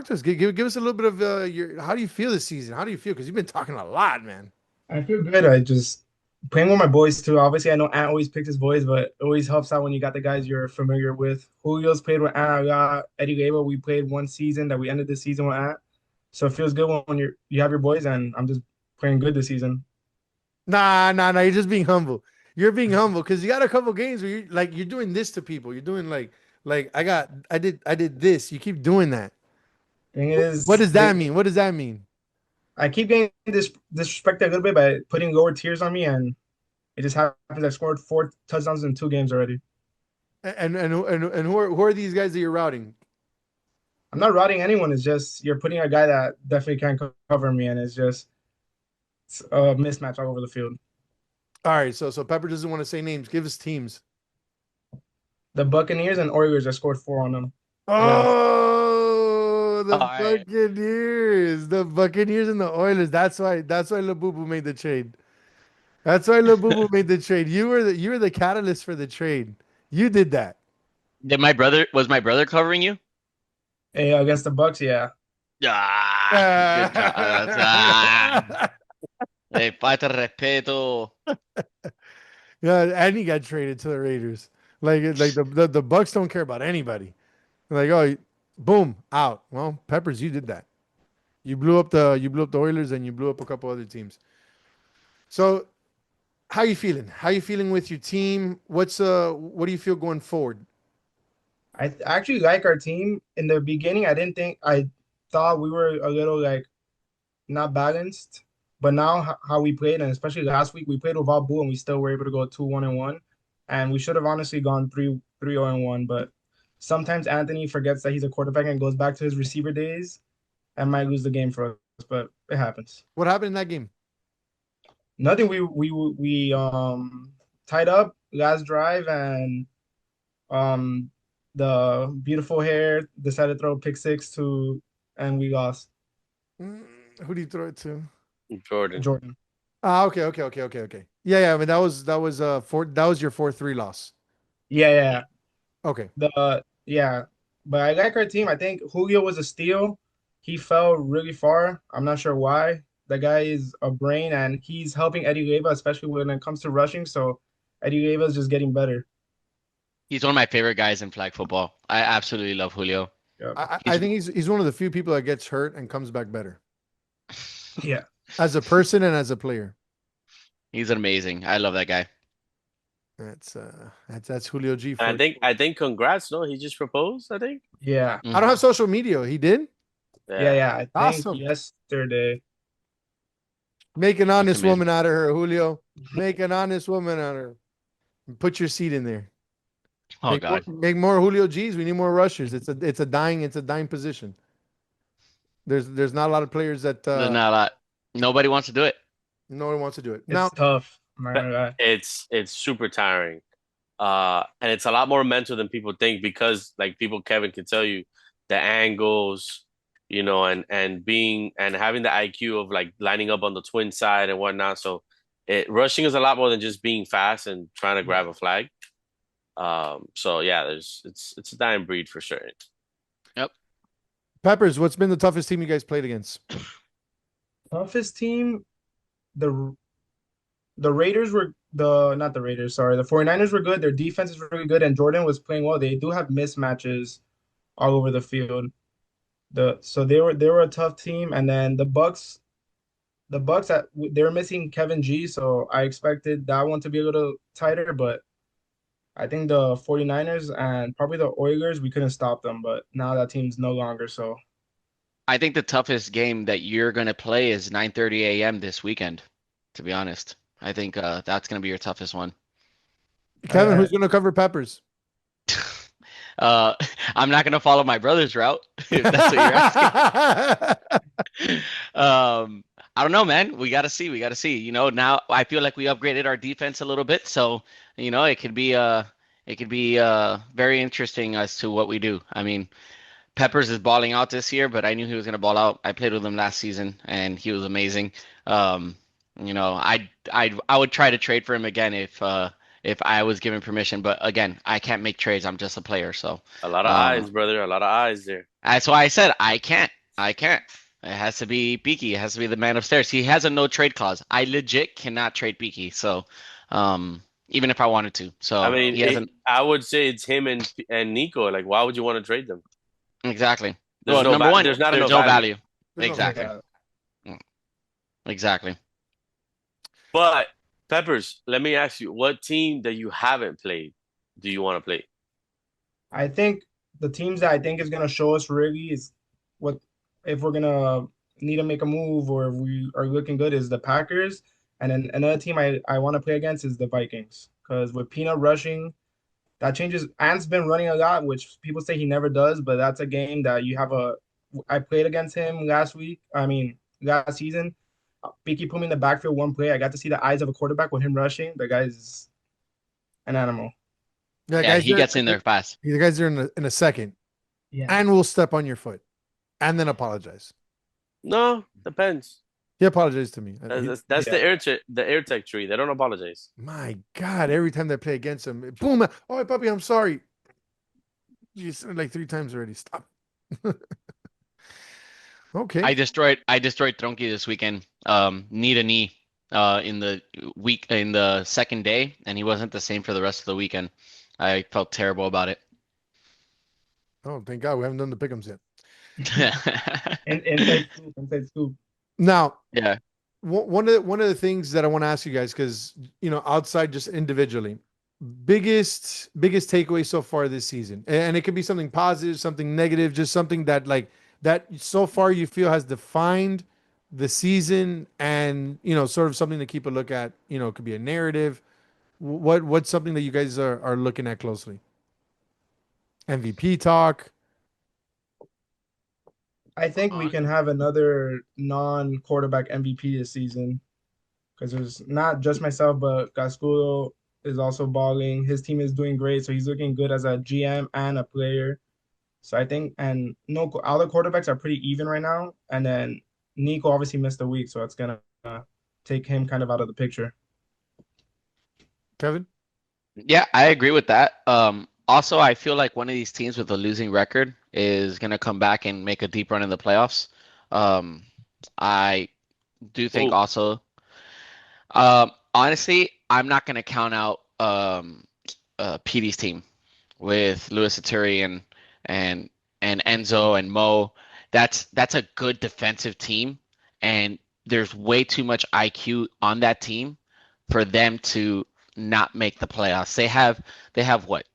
to us. Give us a little bit of your how do you feel this season? How do you feel? Because you've been talking a lot, man. I feel good. I just playing with my boys too. Obviously, I know Ant always picks his boys, but it always helps out when you got the guys you're familiar with. Julio's played with Ant. I got Eddie Gabo. We played one season that we ended the season with Ant. So it feels good when you have your boys, and I'm just playing good this season. Nah. You're just being humble. You're being humble because you got a couple games where you're doing this to people. You're doing like I did this. You keep doing that. Thing What is, does that mean? What does that mean? I keep getting disrespected a little bit by putting lower tiers on me, and it just happens. I scored 4 touchdowns in 2 games already. And who are these guys that you're routing? I'm not routing anyone. It's just you're putting a guy that definitely can't cover me, and it's a mismatch all over the field. All right, so Pepper doesn't want to say names. Give us teams. The Buccaneers and Oilers, I scored 4 on them. Yes. Oh, All the right. Buccaneers and the Oilers. That's why Labubu made the trade. That's why Labubu made the trade. You were the catalyst for the trade. You did that. Was my brother covering you? Hey, against the Bucks, yeah. Ah, good job. Yeah, Hey, falta de respeto. and he got traded to the Raiders. Like the Bucks don't care about anybody. Like, oh, boom, out. Well, Peppers, you did that. You blew up the Oilers and you blew up a couple other teams. So how you feeling? How you feeling with your team? What do you feel going forward? I actually like our team. In the beginning, I thought we were a little like not balanced, but now how we played, and especially last week, we played without Boo, and we still were able to go 2-1-1, and we should have honestly gone 3-0-1, but sometimes Anthony forgets that he's a quarterback and goes back to his receiver days and might lose the game for us, but it happens. What happened in that game? Nothing. We tied up last drive, and um the beautiful hair decided to throw a pick six and we lost. Mm, who do you throw it to? Jordan. Jordan. Ah, okay. Yeah. I mean, that was your 4-3 loss. Yeah. Okay. Yeah. But I like our team. I think Julio was a steal. He fell really far. I'm not sure why. The guy is a brain, and he's helping Eddie Leva, especially when it comes to rushing. So Eddie Leva is just getting better. He's one of my favorite guys in flag football. I absolutely love Julio. Yeah. I He's think he's one of the few people that gets hurt and comes back better Yeah. as a person and as a player. he's amazing. I love that guy. That's Julio G And for you. I think congrats. No, he just proposed. I think. Yeah. I don't have social media. He did Yeah. I think Awesome. yesterday. make an That's honest amazing. woman out of her, Julio. Make an honest woman out of her. Put your seat in there. Oh God, Make more Julio G's. We need more rushers. It's a dying position. There's not a lot of players that there's not a lot. Nobody wants to do it. no one wants to do it. It's Now, tough. I'm not But gonna lie. it's super tiring. And it's a lot more mental than people think because like people Kevin can tell you the angles, and being and having the IQ of like lining up on the twin side and whatnot. So rushing is a lot more than just being fast and trying to grab a flag. So yeah, it's a dying breed for sure. Yep. Peppers, what's been the toughest team you guys played against? Toughest team, the the Raiders were the not the Raiders, sorry. The 49ers were good. Their defense is really good, and Jordan was playing well. They do have mismatches all over the field. So they were a tough team, and then the Bucks they were missing Kevin G, so I expected that one to be a little tighter, but I think the 49ers and probably the Oilers, we couldn't stop them, but now that team's no longer so. I think the toughest game that you're gonna play is 9:30 a.m. this weekend. To be honest, I think that's gonna be your toughest one. Kevin, I, who's going to cover Peppers? Uh, I'm not gonna follow my brother's route if that's what you're asking. I don't know, man. We gotta see. We gotta see. Now I feel like we upgraded our defense a little bit, so it could be very interesting as to what we do. I mean, Peppers is balling out this year, but I knew he was going to ball out. I played with him last season, and he was amazing. Um, I would try to trade for him again if I was given permission. But again, I can't make trades. I'm just a player, so A lot of um, eyes, brother. A lot of eyes there. that's why I said I can't. I can't. It has to be Beaky. It has to be the man upstairs. He has a no trade clause. I legit cannot trade Beaky. So, even if I wanted to. I So mean, he hasn't I would say it's him and Nico. Like, why would you want to trade them? exactly. There's Well, no number one, there's not there's enough no value. value. There's no Exactly. Yeah. Exactly. But Peppers, let me ask you, what team that you haven't played do you want to play? I think the teams that I think is gonna show us really is what if we're gonna need to make a move or if we are looking good is the Packers. And then another team I want to play against is the Vikings. Because with Peanut rushing, that changes. Ant's been running a lot, which people say he never does, but that's a game that you have a. I played against him last week. I mean, last season. Beaky put me in the backfield one play. I got to see the eyes of a quarterback with him rushing. The guy's an animal. Yeah, Yeah, guys, he gets in there fast. the guys are in a second, Yeah. and will step on your foot, and then apologize. No, depends. He apologized to me. That's Yeah. the air tech tree. They don't apologize. My God, every time they play against him, boom! Oh, puppy, I'm sorry. You said it like 3 times already. Stop. Okay. I destroyed Tronky this weekend. Knee to knee in the second day, and he wasn't the same for the rest of the weekend. I felt terrible about it. Oh, thank God we haven't done the pick'ems yet. And inside scoop, inside scoop. Now, Yeah. one of the things that I want to ask you guys, because outside just individually, biggest takeaway so far this season, and it could be something positive, something negative, just something that that so far you feel has defined the season, and sort of something to keep a look at. It could be a narrative. What's something that you guys are looking at closely? MVP talk. I think we can have another non-quarterback MVP this season because there's not just myself, but Gascudo is also balling. His team is doing great, so he's looking good as a GM and a player. So I think, and no, all the quarterbacks are pretty even right now. And then Nico obviously missed a week, so it's gonna take him kind of out of the picture. Kevin? Yeah, I agree with that. Also, I feel like one of these teams with a losing record is gonna come back and make a deep run in the playoffs. I do think Ooh. also, honestly, I'm not gonna count out PD's team with Louis Saturi and Enzo and Mo. That's a good defensive team, and there's way too much IQ on that team for them to not make the playoffs. They have what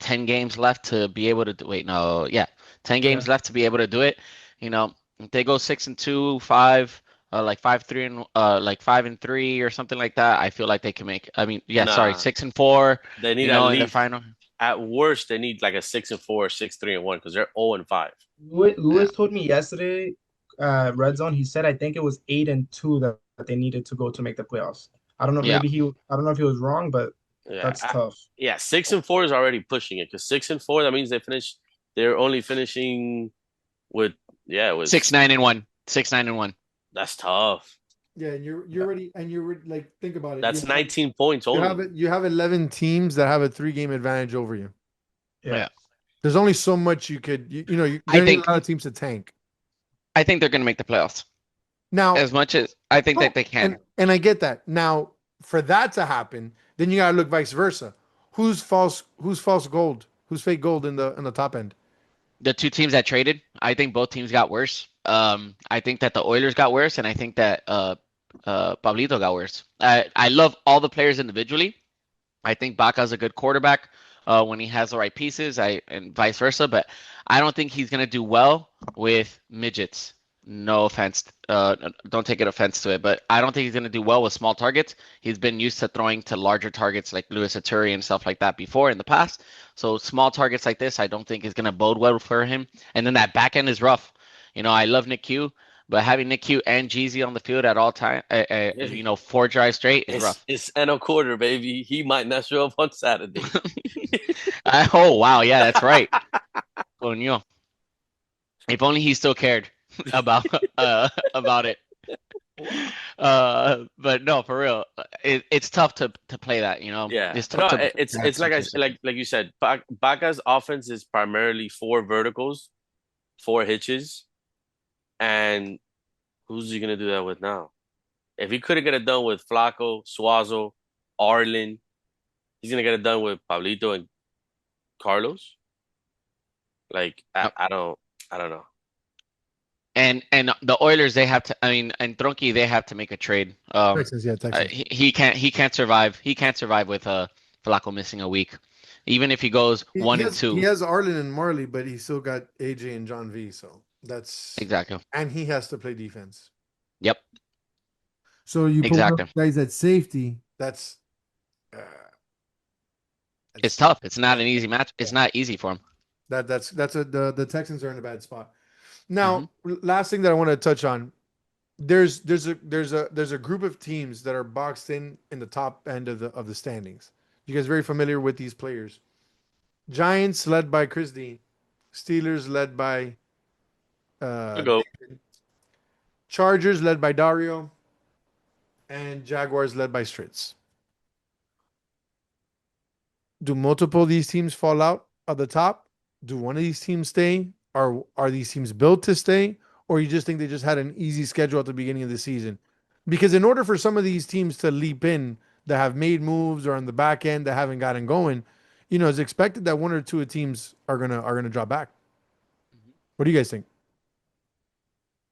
10 games left to be able to do, wait, no, yeah, 10 games left to be able to do it. If they go 6-2, 5 like 5-3 and like 5-3 or something like that, I feel like they can make. I mean, yeah, sorry, Nah. 6-4. They need in the least final. at worst they need like a 6-4, 6-3-1 because they're 0-5. Lewis told me yesterday, Red Zone. He said I think it was 8-2 that they needed to go to make the playoffs. I don't know. Yeah. I don't know if he was wrong, but Yeah, that's tough. yeah, 6-4 is already pushing it because 6-4 that means they're only finishing with 6-9-1. 6-9-1. That's tough. Yeah, and you're ready, and you're like, think about it. That's 19 points You only. have you have 11 teams that have a 3-game advantage over you. Yeah. There's only so much you could you're I gonna need think- a lot of teams to tank. I think they're going to make the playoffs. Now, As much as I think that they can. and I get that. Now, for that to happen, then you gotta look vice versa. Who's false gold? Who's fake gold in the top end? The two teams that traded, I think both teams got worse. I think that the Oilers got worse, and I think that Pablito got worse. I love all the players individually. I think Baca's a good quarterback when he has the right pieces, and vice versa. But I don't think he's gonna do well with midgets. No offense, don't take it offense to it, but I don't think he's gonna do well with small targets. He's been used to throwing to larger targets like Louis Saturi and stuff like that before in the past. So small targets like this, I don't think is gonna bode well for him. And then that back end is rough. I love Nick Q, but having Nick Q and Jeezy on the field at all time, 4 drives straight is rough. It's and a quarter, baby. He might not show up on Saturday. Oh wow, yeah, that's right. Coño. If only he still cared about about it. But no, for real, it's tough to play that. Yeah, It's tough no, to have it's like consistency. like you said, Baka's offense is primarily four verticals, four hitches, and who's he gonna do that with now? If he couldn't get it done with Flacco, Suazo, Arlen, he's gonna get it done with Pablito and Carlos. Like Yep. I don't know. And the Oilers, they have to. I mean, and Tronky, they have to make a trade. Texans, yeah, Texans. He can't survive. He can't survive with Flacco missing a week, even if he goes He, one he and has he two. has Arlen and Marley, but he still got AJ and John V. So that's Exactly. and he has to play defense. Yep. So you put one of Exactly. the guys at safety. Uh, It's that's tough. It's not an easy match. yeah. It's not easy for him. The Texans are in a bad spot. Hmm. Now, last thing that I want to touch on, there's a group of teams that are boxed in the top end of the standings. You guys very familiar with these players? Giants led by Chris Dean, Steelers led by To go. David, Chargers led by Dario, and Jaguars led by Stritz. Do multiple of these teams fall out of the top? Do one of these teams stay? Are these teams built to stay? Or you just think they just had an easy schedule at the beginning of the season? Because in order for some of these teams to leap in that have made moves or on the back end that haven't gotten going, it's expected that one or two teams are gonna drop back. What do you guys think?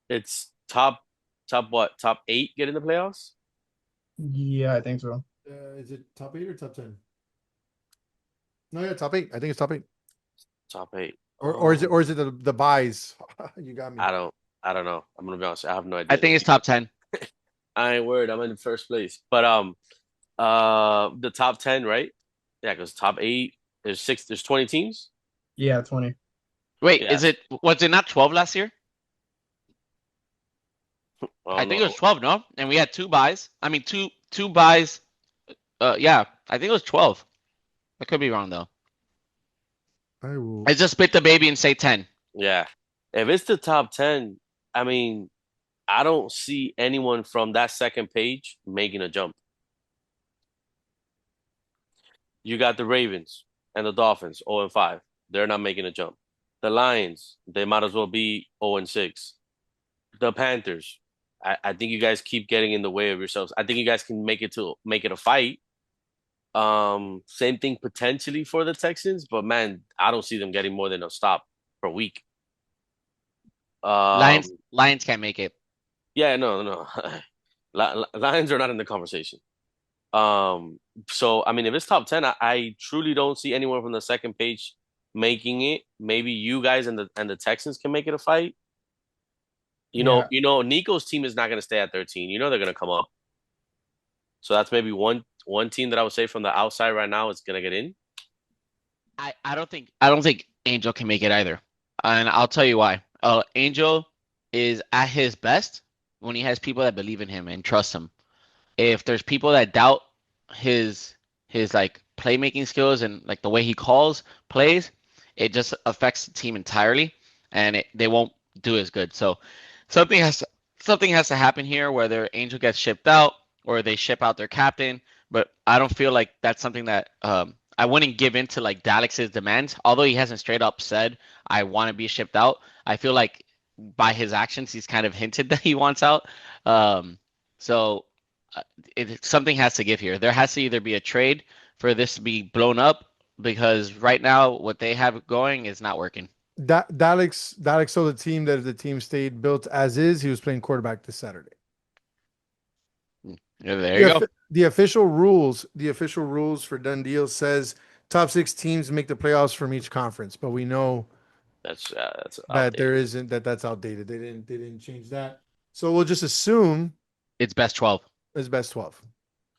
It's top what? Top eight get in the playoffs? Yeah, I think so. Is it top 8 or top 10? No, yeah, top 8. I think it's top 8. Top eight. Or is it the buys? You got me. I don't I don't know. I'm gonna be honest. I have no I idea. think it's top 10. I ain't worried. I'm in first place. But the top 10, right? Yeah, because top eight, there's 20 teams. Yeah, 20. Wait, Yes. was it not 12 last year? I I don't think it was know. 12, no? And we had two buys. I mean, two buys. Yeah, I think it was 12. I could be wrong though. I will. I just spit the baby and say 10. Yeah. If it's the top 10, I mean, I don't see anyone from that second page making a jump. You got the Ravens and the Dolphins, 0 and 5. They're not making a jump. The Lions, they might as well be 0 and 6. The Panthers, I think you guys keep getting in the way of yourselves. I think you guys can make it a fight. Same thing potentially for the Texans, but man, I don't see them getting more than a stop per week. Lions Um, Lions can't make it. yeah, no. Lions are not in the conversation. Um, so I mean, if it's top 10, I truly don't see anyone from the second page making it. Maybe you guys and the Texans can make it a fight. Yeah. Nico's team is not going to stay at 13. You know they're going to come up. So that's maybe one team that I would say from the outside right now is going to get in. I don't think Angel can make it either. And I'll tell you why. Angel is at his best when he has people that believe in him and trust him. If there's people that doubt his his like playmaking skills and like the way he calls plays, it just affects the team entirely, and they won't do as good. So something has to, something has to happen here, whether Angel gets shipped out or they ship out their captain. But I don't feel like that's something that I wouldn't give in to like Dalex's demands. Although he hasn't straight up said I want to be shipped out, I feel like by his actions he's kind of hinted that he wants out. So uh, something has to give here. There has to either be a trade for this to be blown up because right now what they have going is not working. Daleks told the team that if the team stayed built as is, he was playing quarterback this Saturday. Yeah, there you go. The official rules for done deal says top 6 teams make the playoffs from each conference, but we know That's that outdated. there isn't that's outdated. They didn't change that. So we'll just assume It's best 12. it's best 12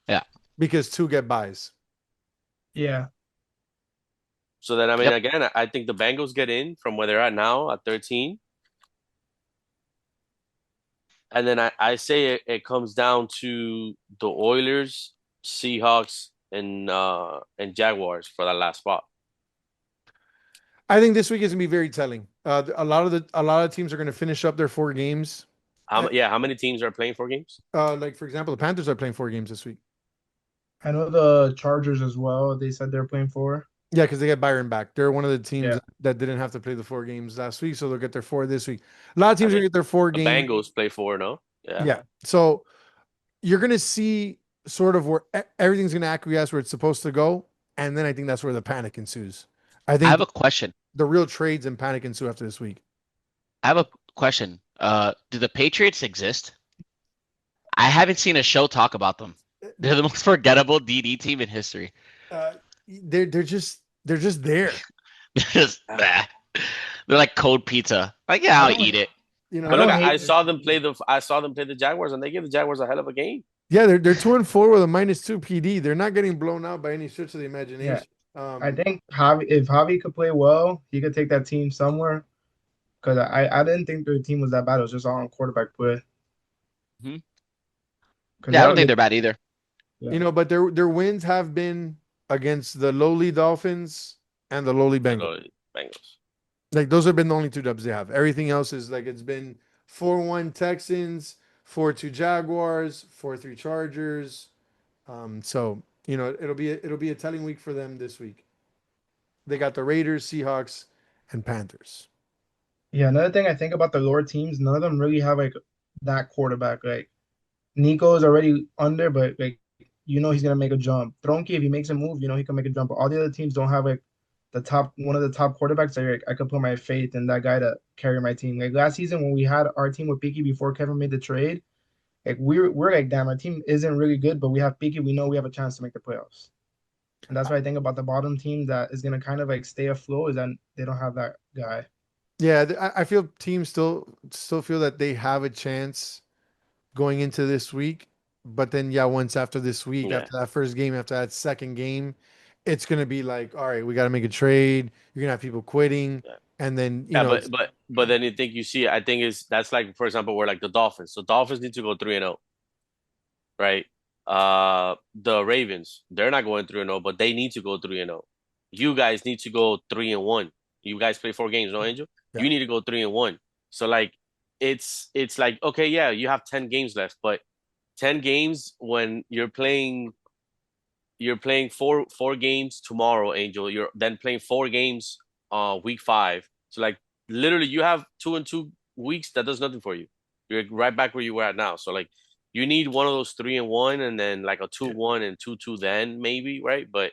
Yeah. because 2 get buys. Yeah. So then, I mean, Yep. again, I think the Bengals get in from where they're at now at 13. And then I say it comes down to the Oilers, Seahawks, and Jaguars for that last spot. I think this week is gonna be very telling. A lot of teams are gonna finish up their 4 games. How many teams are playing 4 games? Like for example, the Panthers are playing 4 games this week. I know the Chargers as well. They said they're playing four. Yeah, because they get Byron back. They're one of the teams Yeah. that didn't have to play the 4 games last week, so they'll get their 4 this week. A lot of I teams are gonna think get their 4 games. Bengals play four, no? Yeah. Yeah. So you're gonna see sort of where everything's gonna acquiesce where it's supposed to go, and then I think that's where the panic ensues. I I think have a question. the real trades and panic ensue after this week. I have a question. Do the Patriots exist? I haven't seen a show talk about them. They're the most forgettable DD team in history. Uh, they're just there. They're just bah. They're like cold pizza. Like, yeah, I I'll don't- eat it. You know, But look, don't hate I this saw them team. play the Jaguars, and they gave the Jaguars a hell of a game. yeah, they're 2-4 with a -2 PD. They're not getting blown out by any stretch of the Yeah. imagination. I think Javi, if Javi could play well, he could take that team somewhere. Because I didn't think their team was that bad. It was just all on quarterback play. Mhm. Because Yeah, they I have don't a think good they're bad either. yeah. You know, but their wins have been against the lowly Dolphins and the lowly The Bengals. Bengals. Like those have been the only 2 dubs they have. Everything else is like it's been 4-1 Texans, 4-2 Jaguars, 4-3 Chargers. So you know it'll be a telling week for them this week. They got the Raiders, Seahawks, and Panthers. Yeah, another thing I think about the lower teams, none of them really have like that quarterback. Like Nico is already under, but like he's gonna make a jump. Tronky, if he makes a move, he can make a jump. But all the other teams don't have like one of the top quarterbacks. That like, I could put my faith in that guy to carry my team. Like last season when we had our team with Picky before Kevin made the trade, like we're like, damn, our team isn't really good, but we have Picky. We know we have a chance to make the playoffs. And that's what I think about the bottom team that is gonna kind of like stay afloat is that they don't have that guy. Yeah, I feel teams still feel that they have a chance going into this week. But then, yeah, once after this week, Yeah. after that first game, after that second game, it's gonna be like, all right, we got to make a trade. You're gonna have people quitting, Yeah. and then Yeah, but then you think you see, I think is that's like for example, we're like the Dolphins. So Dolphins need to go 3-0, right? The Ravens, they're not going 3-0, but they need to go 3-0. You guys need to go 3-1. You guys play 4 games, no Angel? Yeah. You need to go 3-1. So like it's like okay, yeah, you have 10 games left, but 10 games when you're playing four games tomorrow, Angel. You're then playing 4 games week 5. So like literally you have 2 and 2 weeks that does nothing for you. You're right back where you were at now. So like you need one of those 3-1 and then like a 2-1 and 2-2 then maybe, right? But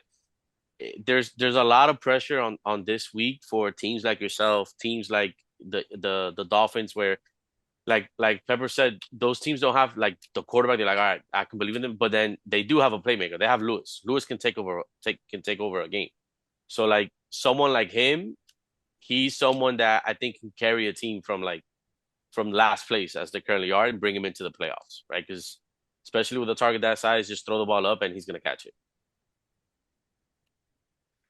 there's a lot of pressure on this week for teams like yourself, teams like the Dolphins where like Pepper said, those teams don't have like the quarterback. They're like, all right, I can believe in them, but then they do have a playmaker. They have Lewis. Lewis can take over a game. So like someone like him, he's someone that I think can carry a team from last place as they currently are and bring him into the playoffs, right? Because especially with a target that size, just throw the ball up and he's gonna catch it.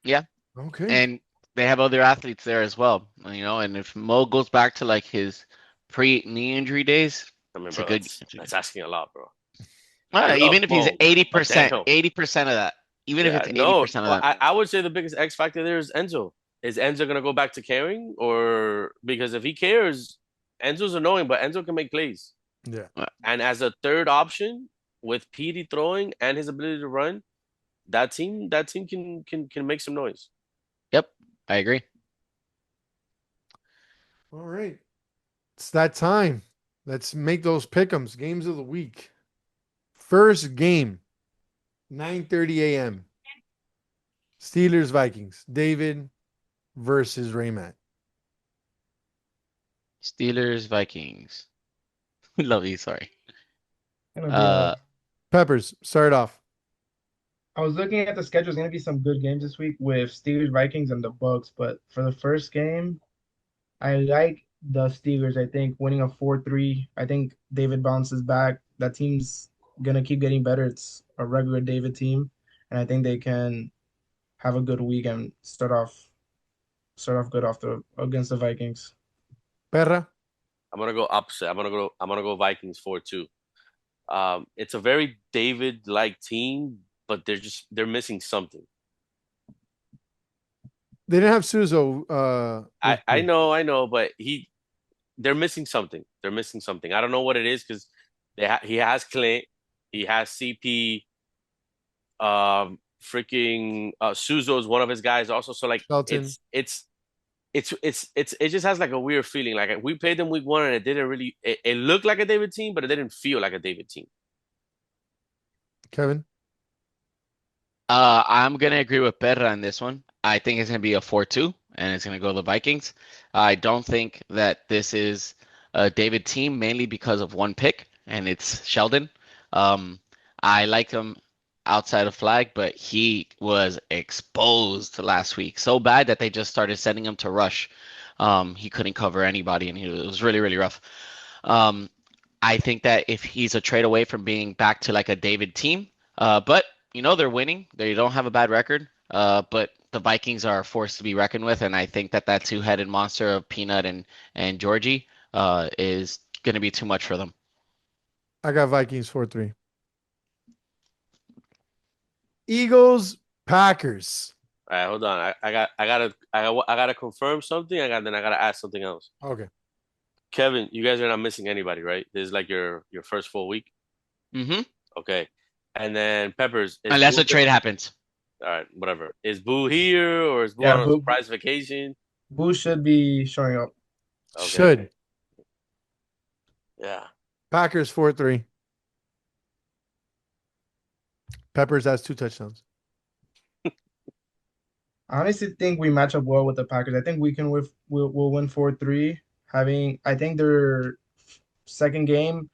Yeah, okay. and they have other athletes there as well. And if Mo goes back to like his pre-knee injury days, I mean, it's bro, a good. that's asking a lot, bro. I love Even if he's Mo, but 80%, damn. 80% of that. Even if Yeah, it's no, 80% of well, that. I would say the biggest X factor there is Enzo. Is Enzo gonna go back to caring, or because if he cares, Enzo's annoying, but Enzo can make plays. Yeah. And as a third option with PD throwing and his ability to run, that team can make some noise. Yep, I agree. All right. It's that time. Let's make those pick'ems, games of the week. First game, 9:30 a.m. Steelers Vikings. David versus Rayman. Steelers, Vikings. Love you, sorry. Gonna be Uh, Peppers, start off. I was looking at the schedule. There's gonna be some good games this week with Steelers, Vikings, and the Bucks. But for the first game, I like the Steelers. I think winning a 4-3. I think David bounces back. That team's gonna keep getting better. It's a regular David team, and I think they can have a good week and start off good off the against the Vikings. Perra. I'm gonna go opposite. I'm gonna go Vikings 4-2. It's a very David like team, but they're missing something. They didn't have Suzo. I know, but they're missing something. They're missing something. I don't know what it is because he has Clint, he has CP, freaking Suzo is one of his guys also. So like Shelton. it just has like a weird feeling. Like we played them week 1 and it didn't really it looked like a David team, but it didn't feel like a David team. Kevin. I'm gonna agree with Perra on this one. I think it's gonna be a 4-2, and it's gonna go to the Vikings. I don't think that this is a David team, mainly because of one pick, and it's Sheldon. Um, I like him outside of flag, but he was exposed last week so bad that they just started sending him to rush. He couldn't cover anybody, and it was really, really rough. Um, I think that if he's a trade away from being back to like a David team, but they're winning. They don't have a bad record. But the Vikings are a force to be reckoned with, and I think that two-headed monster of Peanut and Georgie is going to be too much for them. I got Vikings 4-3. Eagles, Packers. All right, hold on. I gotta confirm something. Then I gotta ask something else. Okay. Kevin, you guys are not missing anybody, right? This is like your first full week. Mm-hmm. Okay, and then Peppers. Unless a trade happens. All right, whatever. Is Boo here or is Boo Yeah, on a Boo- surprise vacation? Boo should be showing up. Okay. Should. Yeah. Packers 4-3. Peppers has 2 touchdowns. I honestly think we match up well with the Packers. I think we'll win 4-3. I think their second game,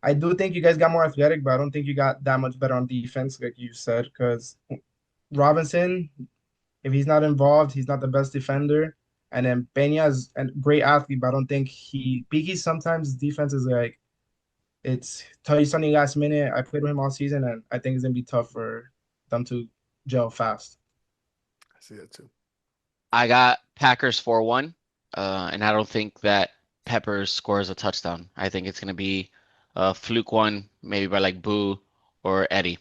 I do think you guys got more athletic, but I don't think you got that much better on defense, like you said, because Robinson, if he's not involved, he's not the best defender. And then Peña is a great athlete, but I don't think Piggy sometimes defense is like it's he's on the last minute. I played with him all season, and I think it's gonna be tough for them to gel fast. I see that too. I got Packers 4-1, and I don't think that Peppers scores a touchdown. I think it's going to be a fluke one, maybe by like Boo or Eddie.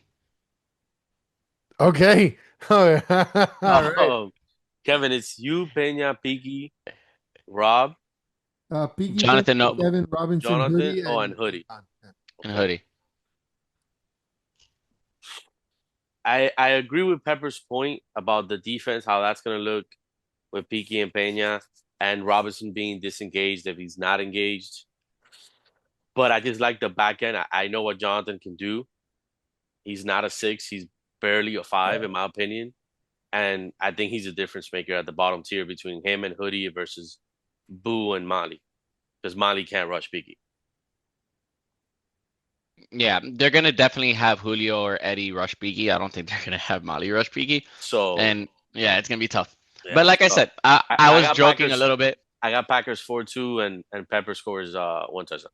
Okay. All right. Kevin, it's you, Peña, Piggy, Rob, Piggy, Jonathan, no, Kevin, Robinson, Jonathan, Hoodie, and Hoodie. and Hoodie. I agree with Pepper's point about the defense, how that's gonna look with Piki and Peña and Robinson being disengaged if he's not engaged. But I just like the back end. I know what Jonathan can do. He's not a 6. He's barely a 5, in my opinion. And I think he's a difference maker at the bottom tier between him and Hoodie versus Boo and Molly. Because Molly can't rush Piki. Yeah, they're going to definitely have Julio or Eddie rush Piggy. I don't think they're going to have Molly rush Piggy. So, and yeah, it's going to be tough. yeah, But like I said, I was joking Packers, a little bit. I got Packers 4-2 and Pepper scores 1 touchdown.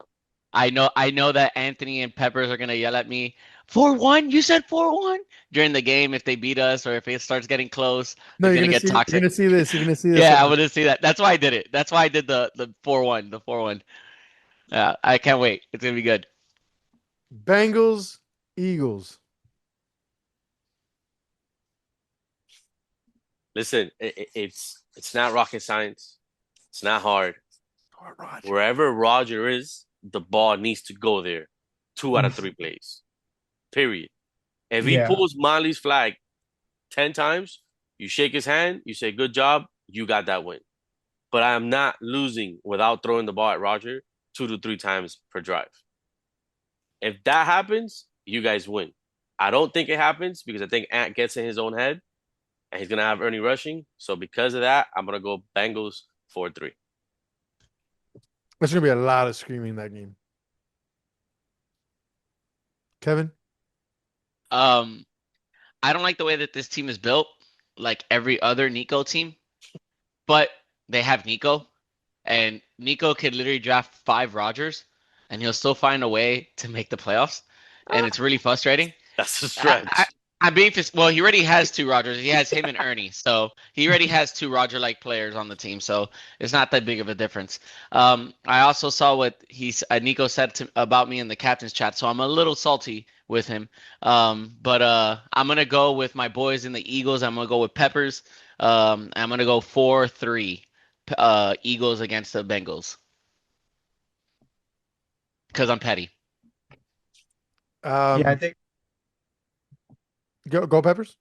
I know that Anthony and Peppers are gonna yell at me, 4-1? You said 4-1 during the game if they beat us or if it starts getting close. No, it's you're gonna gonna get see. toxic. You're gonna see this. You're gonna see this. Yeah, I'm gonna see that. That's why I did it. That's why I did the 4-1, the 4-1. Yeah, I can't wait. It's gonna be good. Bengals, Eagles. Listen, it's not rocket science. It's not hard. Oh, Roger. Wherever Roger is, the ball needs to go there 2 out of 3 plays. Period. If he pulls Molly's flag 10 times, you shake his hand, you say, good job, you got that win. But I am not losing without throwing the ball at Roger 2 to 3 times per drive. If that happens, you guys win. I don't think it happens because I think Ant gets in his own head and he's going to have Ernie rushing. So because of that, I'm going to go Bengals 4-3. There's gonna be a lot of screaming that game. Kevin? I don't like the way that this team is built, like every other Nico team, but they have Nico, and Nico could literally draft 5 Rogers, and he'll still find a way to make the playoffs, and it's really frustrating. That's a stretch. I'm being well. He already has 2 Rogers. He has him and Ernie, so he already has 2 Roger-like players on the team. So it's not that big of a difference. I also saw what Nico said about me in the captain's chat, so I'm a little salty with him. But I'm gonna go with my boys in the Eagles. I'm gonna go with Peppers. I'm gonna go 4-3. Eagles against the Bengals because I'm petty. Yeah, Um, go Peppers.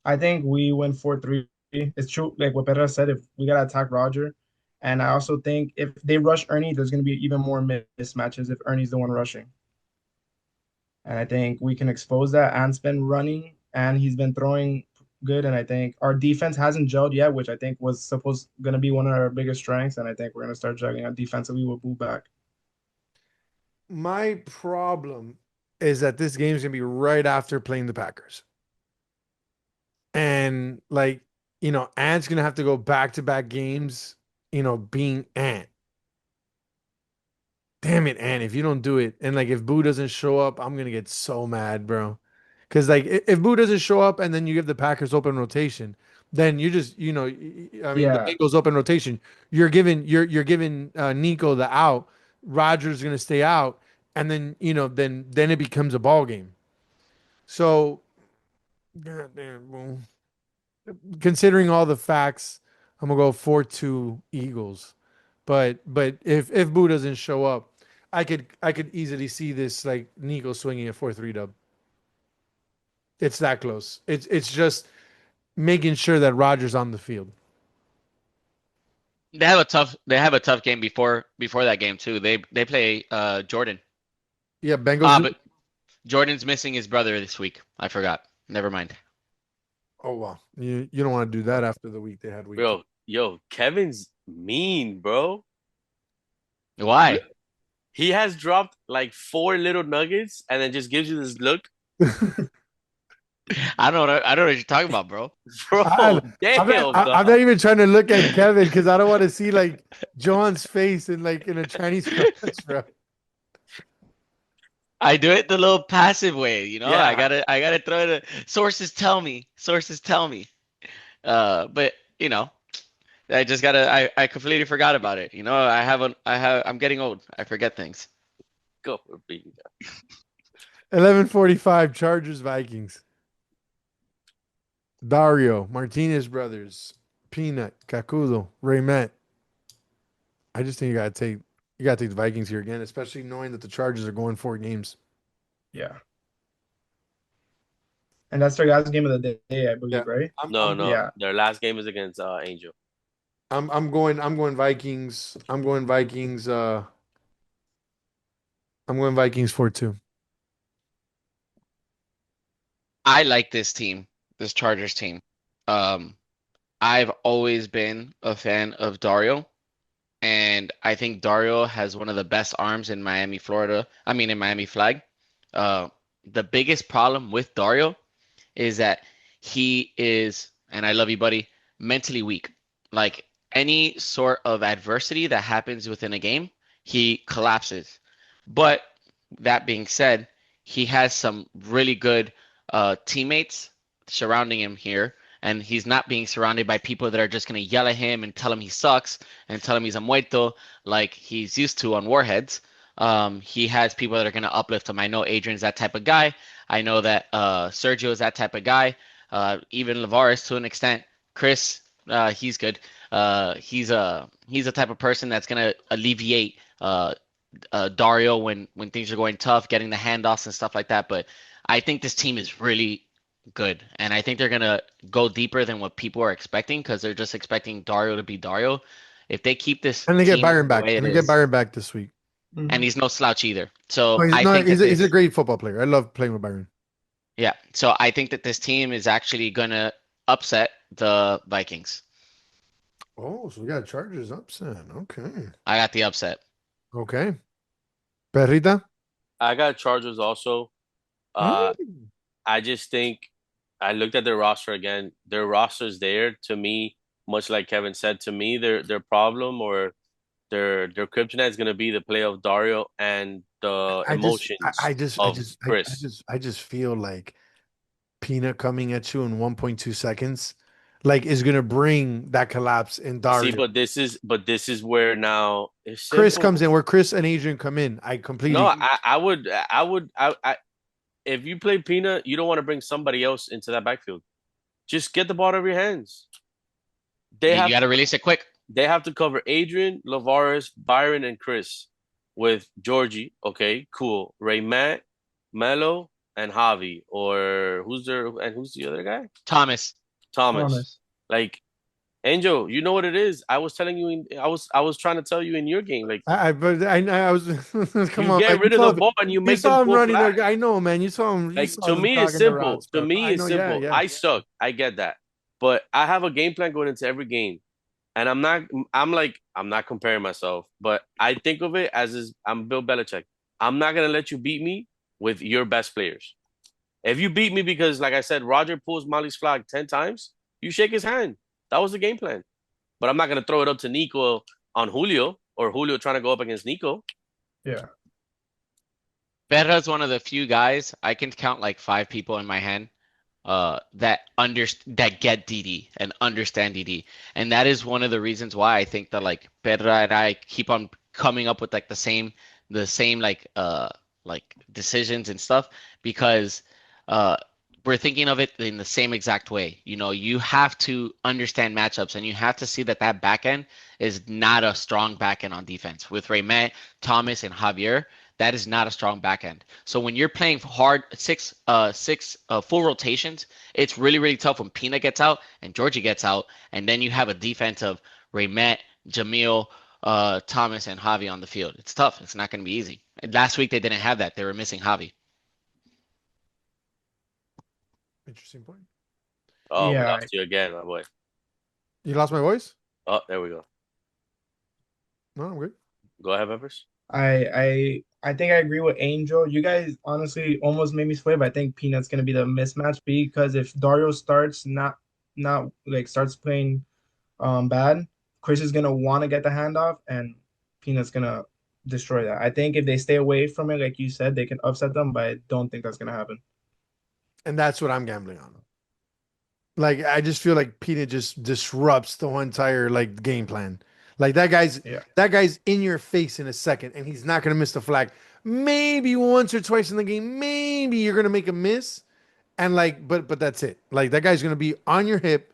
I think we win 4-3. It's true, like what Pedro said, if we gotta attack Roger. And I also think if they rush Ernie, there's gonna be even more mismatches if Ernie's the one rushing. And I think we can expose that. Ant's been running and he's been throwing good. And I think our defense hasn't gelled yet, which I think was supposed gonna be one of our biggest strengths. And I think we're gonna start juggling out defensively with Boo back. My problem is that this game is gonna be right after playing the Packers, and like Ant's gonna have to go back to back games. Being Ant. Damn it, Ant! If you don't do it, and like if Boo doesn't show up, I'm gonna get so mad, bro. Because like if Boo doesn't show up, and then you give the Packers open rotation, then you just I mean the Yeah. Bengals open rotation. You're giving Nico the out. Rogers gonna stay out, and then then it becomes a ball game. So, goddamn, bro. Considering all the facts, I'm gonna go 4-2 Eagles. But if Boo doesn't show up, I could easily see this like Nico swinging a 4-3 dub. It's that close. It's just making sure that Rogers on the field. They have a tough game before that game too. They play Jordan. Yeah, Bengals do. But Jordan's missing his brother this week. I forgot. Never mind. Oh wow, you don't want to do that after the week they had week two. Bro, yo, Kevin's mean, bro. Why? He has dropped like four little nuggets and then just gives you this look. I don't know what you're talking about, bro. Bro, I'm not, damn, I'm dog. not even trying to look at Kevin because I don't want to see like John's face in a Chinese restaurant. I do it the little passive way, I Yeah. gotta throw it. Sources tell me. Sources tell me. But I just gotta. I completely forgot about it. I'm getting old. I forget things. Go for beating. 11:45 Chargers Vikings. Dario Martinez brothers, Peanut, Cacudo, Raymet. I just think you gotta take the Vikings here again, especially knowing that the Chargers are going 4 games. Yeah. And that's their last game of the day, I Yeah, believe, right? No, no. Yeah. Their last game is against Angel. I'm going Vikings. I'm going Vikings. I'm going Vikings 4-2. I like this team, this Chargers team. Um, I've always been a fan of Dario, and I think Dario has one of the best arms in Miami, Florida. I mean, in Miami Flag. Uh, the biggest problem with Dario is that he is, and I love you, buddy, mentally weak. Like any sort of adversity that happens within a game, he collapses. But that being said, he has some really good teammates surrounding him here, and he's not being surrounded by people that are just going to yell at him and tell him he sucks and tell him he's a muerto like he's used to on Warheads. He has people that are going to uplift him. I know Adrian's that type of guy. I know that Sergio is that type of guy. Even Lavares to an extent. Chris, he's good. He's a type of person that's gonna alleviate Dario when things are going tough, getting the handoffs and stuff like that. But I think this team is really good, and I think they're gonna go deeper than what people are expecting because they're just expecting Dario to be Dario. If they keep this And they get team Byron the back. way it And they get is, Byron back this week. and he's no slouch either. Oh, So he's, I no, think that he's a this, great football player. I love playing with Byron. yeah. So I think that this team is actually gonna upset the Vikings. Oh, so we got Chargers upset. Okay. I got the upset. Okay. Perrita? I got Chargers also. Uh, Mm. I just think I looked at their roster again. Their roster's there to me, much like Kevin said. To me, their problem or their kryptonite is gonna be the play of Dario and the I just, emotions I just, I of just, Chris. I just feel like Peanut coming at you in 1.2 seconds, like is gonna bring that collapse in See, Dario. but this is where now it's Chris simple. comes in where Chris and Adrian come in. I completely No, agree. I would if you play Peanut, you don't want to bring somebody else into that backfield. Just get the ball out of your hands. They You have got to release it quick. they have to cover Adrian, Lavares, Byron, and Chris with Georgie. Okay, cool. Ray Matt, Melo, and Javi. Or who's the other guy? Thomas. Thomas. Thomas. Like Angel, you know what it is. I was telling you I was trying to tell you in your game. Like But I was come you on, man. get rid of the ball and you You make them saw him pull running flat. there. I know, man. You saw him. You Like saw to him me, it's talking the simple. routes, To bro. me, I it's know. Yeah, simple. yeah. I suck. I get that. But I have a game plan going into every game. And I'm not comparing myself, but I think of it as is I'm Bill Belichick. I'm not gonna let you beat me with your best players. If you beat me because, like I said, Roger pulls Molly's flag 10 times, you shake his hand. That was the game plan. But I'm not gonna throw it up to Nico on Julio or Julio trying to go up against Nico. Yeah. Berra's one of the few guys I can count like 5 people in my hand that get DD and understand DD. And that is one of the reasons why I think that like Berra and I keep on coming up with like the same like decisions and stuff because uh we're thinking of it in the same exact way. You know, you have to understand matchups and you have to see that that back end is not a strong back end on defense. With Raymond, Thomas, and Javier, that is not a strong back end. So when you're playing hard six full rotations, it's really really tough when Pina gets out and Georgie gets out, and then you have a defense of Raymond, Jamil, Thomas, and Javi on the field. It's tough. It's not going to be easy. And last week they didn't have that. They were missing Javi. Interesting point. Oh, we Yeah. lost you again, my boy. You lost my voice? Oh, there we go. No, I'm good. Go ahead, Peppers. I think I agree with Angel. You guys honestly almost made me sway, but I think Peanut's gonna be the mismatch because if Dario starts not like starts playing bad, Chris is gonna want to get the handoff and Peanut's gonna destroy that. I think if they stay away from it, like you said, they can upset them, but I don't think that's gonna happen. And that's what I'm gambling on. Like I just feel like Pina just disrupts the whole entire like game plan. Like Yeah. that guy's in your face in a second, and he's not gonna miss the flag. Maybe once or twice in the game, maybe you're gonna make a miss, and like, but that's it. Like that guy's gonna be on your hip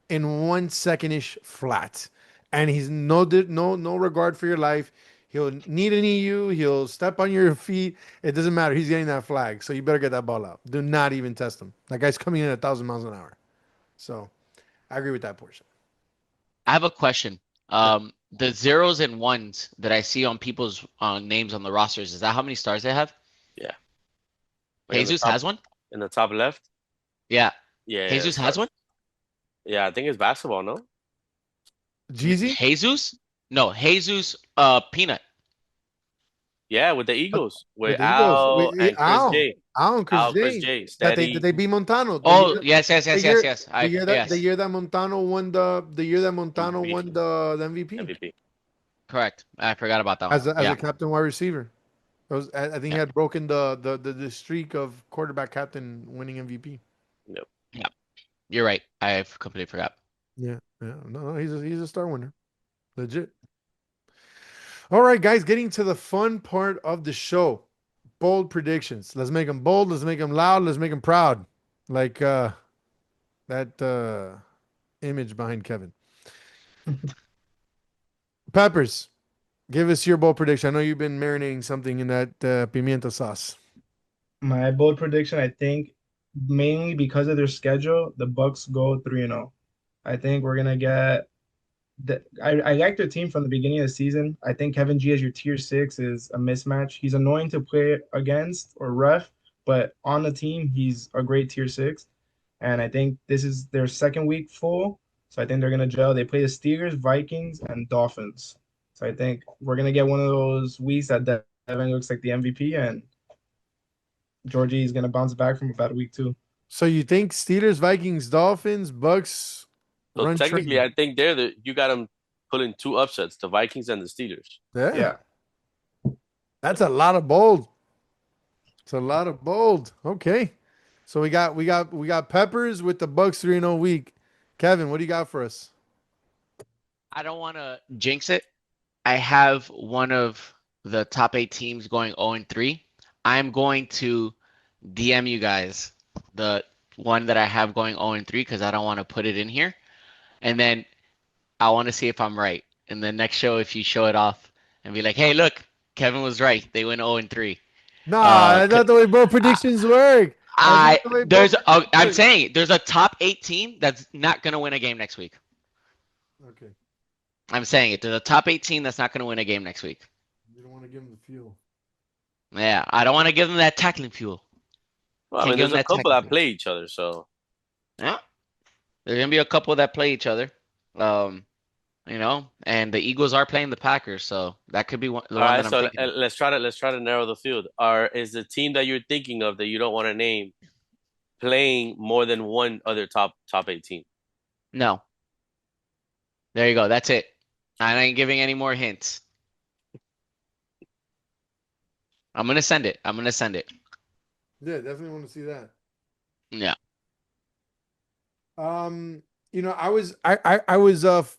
in 1 second ish flat, and he's no regard for your life. He'll need a knee you. He'll step on your feet. It doesn't matter. He's getting that flag, so you better get that ball out. Do not even test him. That guy's coming in at 1,000 miles an hour. So I agree with that portion. I have a question. The zeros and ones that I see on people's names on the rosters, is that how many stars they have? Yeah. Like Jesus has one? in the top left. Yeah. Yeah. Jesus has one? Yeah, I think it's basketball, no? Jeezy? Jesus? No, Jesus Peanut. Yeah, with the Eagles. With With the Eagles. Al and Chris J. Al and Chris Al, Chris J. J. That Steady. they beat Montano. Oh, yes. The year, Yes. the Yes. year that Montano won the MVP MVP. Correct. I forgot about that one. as a Yeah. captain wide receiver. I think he Yeah. had broken the streak of quarterback captain winning MVP. Yep. Yeah. You're right. I completely forgot. Yeah, no, he's a star winner, legit. All right, guys, getting to the fun part of the show. Bold predictions. Let's make them bold. Let's make them loud. Let's make them proud. Like that image behind Kevin. Peppers, give us your bold prediction. I know you've been marinating something in that pimienta sauce. My bold prediction, I think, mainly because of their schedule, the Bucks go 3-0. I think we're gonna get I like their team from the beginning of the season. I think Kevin G as your tier six is a mismatch. He's annoying to play against or ref, but on the team, he's a great tier six. And I think this is their second week full. So I think they're gonna gel. They play the Steelers, Vikings, and Dolphins. So I think we're gonna get one of those weeks that Devin looks like the MVP and Georgie is gonna bounce back from a bad week too. So you think Steelers, Vikings, Dolphins, Bucks So run technically, train? I think you got them pulling two upsets: the Vikings and the Steelers. Yeah, Yeah. that's a lot of bold. It's a lot of bold. Okay, so we got Peppers with the Bucks 3-0 week. Kevin, what do you got for us? I don't want to jinx it. I have one of the top 8 teams going 0-3. I'm going to DM you guys the one that I have going 0-3 because I don't want to put it in here. And then I want to see if I'm right. In the next show, if you show it off and be like, hey, look, Kevin was right. They went 0-3. Nah, that's not the way both predictions work. That's not the way both predictions I'm work. saying there's a top 8 team that's not going to win a game next week. Okay. I'm saying it. There's a top 8 team that's not going to win a game next week. You don't want to give them the fuel. Yeah, I don't want to give them that tackling fuel. Well, I Can't mean, give there's them a that couple tackling that fuel. play each other, so Yeah, there's gonna be a couple that play each other. Um, and the Eagles are playing the Packers, so that could be the all one right. that I'm So thinking of. let's try to narrow the field. Is the team that you're thinking of that you don't want to name playing more than one other top 18? No, there you go. That's it. I ain't giving any more hints. I'm gonna send it. I'm gonna send it. Yeah, definitely want to see that. Yeah. I was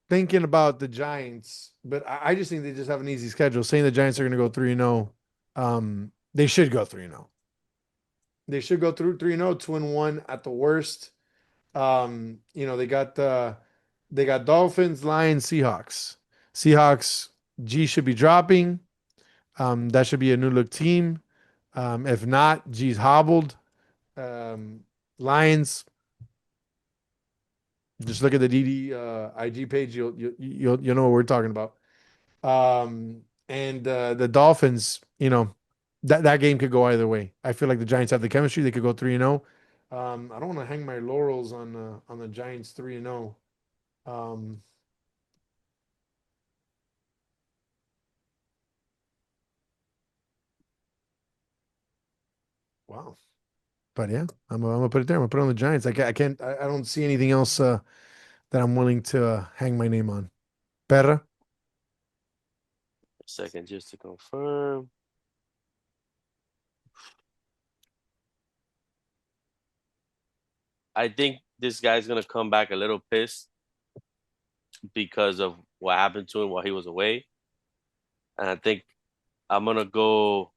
thinking about the Giants, but I just think they just have an easy schedule. Saying the Giants are going to go 3-0, they should go 3-0. They should go through 3-0, 2-1 at the worst. They got Dolphins, Lions, Seahawks. Seahawks G should be dropping. That should be a new look team. If not, G's hobbled. Lions. Just look at the DD IG page. You'll know what we're talking about. And the Dolphins, that game could go either way. I feel like the Giants have the chemistry; they could go 3-0. I don't want to hang my laurels on the Giants 3-0. Um, wow, but yeah, I'm gonna put it there. I'm gonna put it on the Giants. I can't. I don't see anything else that I'm willing to hang my name on. Perra. A second, just to confirm. I think this guy's gonna come back a little pissed because of what happened to him while he was away, and I think I'm gonna go.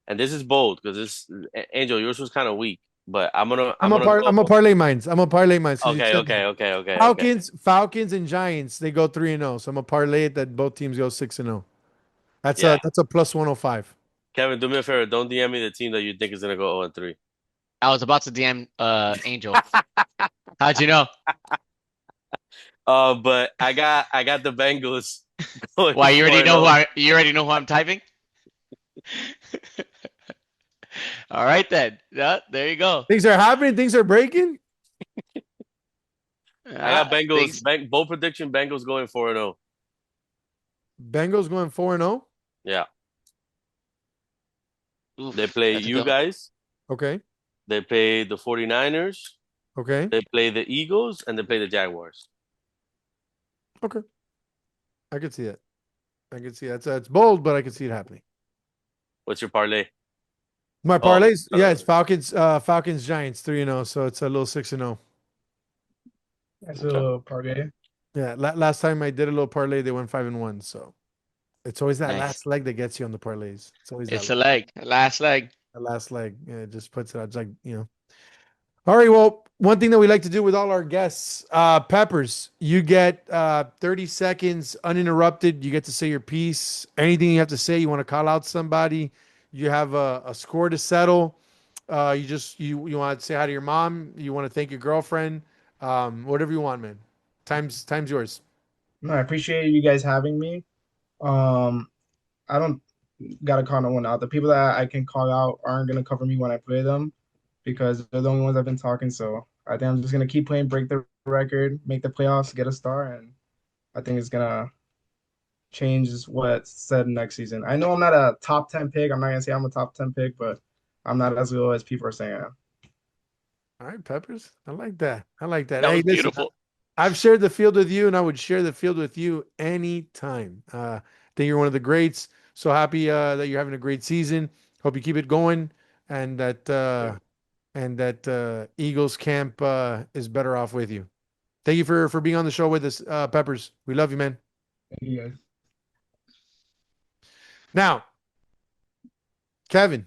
And this is bold because Angel, yours was kind of weak, but I'm gonna I'm a go. parlay mines. I'm a parlay mines because you Okay, said that. okay, okay, okay, okay. Falcons and Giants, they go 3-0. So I'm a parlay it that both teams go 6-0. Yeah, That's a plus 105. Kevin, do me a favor. Don't DM me the team that you think is gonna go 0-3. I was about to DM Angel. How'd you know? But I got the Bengals going Why you already know 4-0. you already know who I'm typing? All right then. Yeah, there you go. Things are happening, things are breaking. I got Bengals. Things, Bold prediction: Bengals going 4-0. Bengals going 4-0. Yeah, they oof, play that's a you good. guys. Okay. They play the 49ers. Okay. They play the Eagles, and they play the Jaguars. Okay. I could see it. I could see it. It's bold, but I can see it happening. What's your parlay? My Oh, parlays, yeah, it's Falcons Giants 3-0, so it's a little 6-0. That's a okay. little parlay. Yeah, last time I did a little parlay, they went 5-1, so it's always that Nice. last leg that gets you on the parlays. It's always It's that a leg, last leg. last leg. Yeah, it just puts it out. It's like, All right. Well, one thing that we like to do with all our guests, Peppers, you get 30 seconds uninterrupted. You get to say your piece. Anything you have to say, you want to call out somebody, you have a score to settle. You want to say hi to your mom, you want to thank your girlfriend, whatever you want, man. Time's yours. No, I appreciate you guys having me. Um, I don't gotta call no one out. The people that I can call out aren't gonna cover me when I play them because they're the only ones I've been talking. So I think I'm just gonna keep playing, break the record, make the playoffs, get a star, and I think it's gonna change what's said next season. I know I'm not a top 10 pick. I'm not gonna say I'm a top 10 pick, but I'm not as low as people are saying I am. All right, Peppers. I like that. I like that. That Hey, was listen, beautiful. I've shared the field with you, and I would share the field with you anytime. I think you're one of the greats. So happy that you're having a great season. Hope you keep it going, and that Eagles camp is better off with you. Thank you for being on the show with us, Peppers. We love you, man. Thank you guys. Now, Kevin,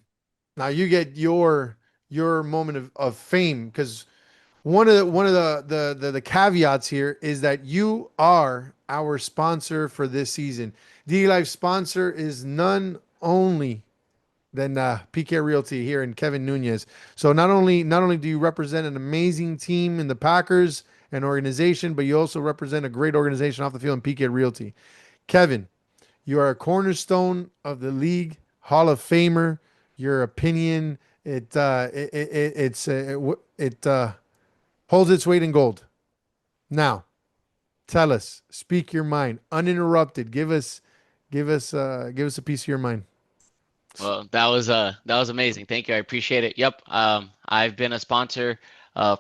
Now you get your moment of fame, because one of the caveats here is that you are our sponsor for this season. D Life sponsor is none only than PK Realty here and Kevin Nunez. So not only do you represent an amazing team in the Packers and organization, but you also represent a great organization off the field in PK Realty. Kevin, you are a cornerstone of the league, Hall of Famer. Your opinion, it holds its weight in gold. Now, tell us, speak your mind, uninterrupted. Give us a piece of your mind. Well, that was amazing. Thank you. I appreciate it. Yep. I've been a sponsor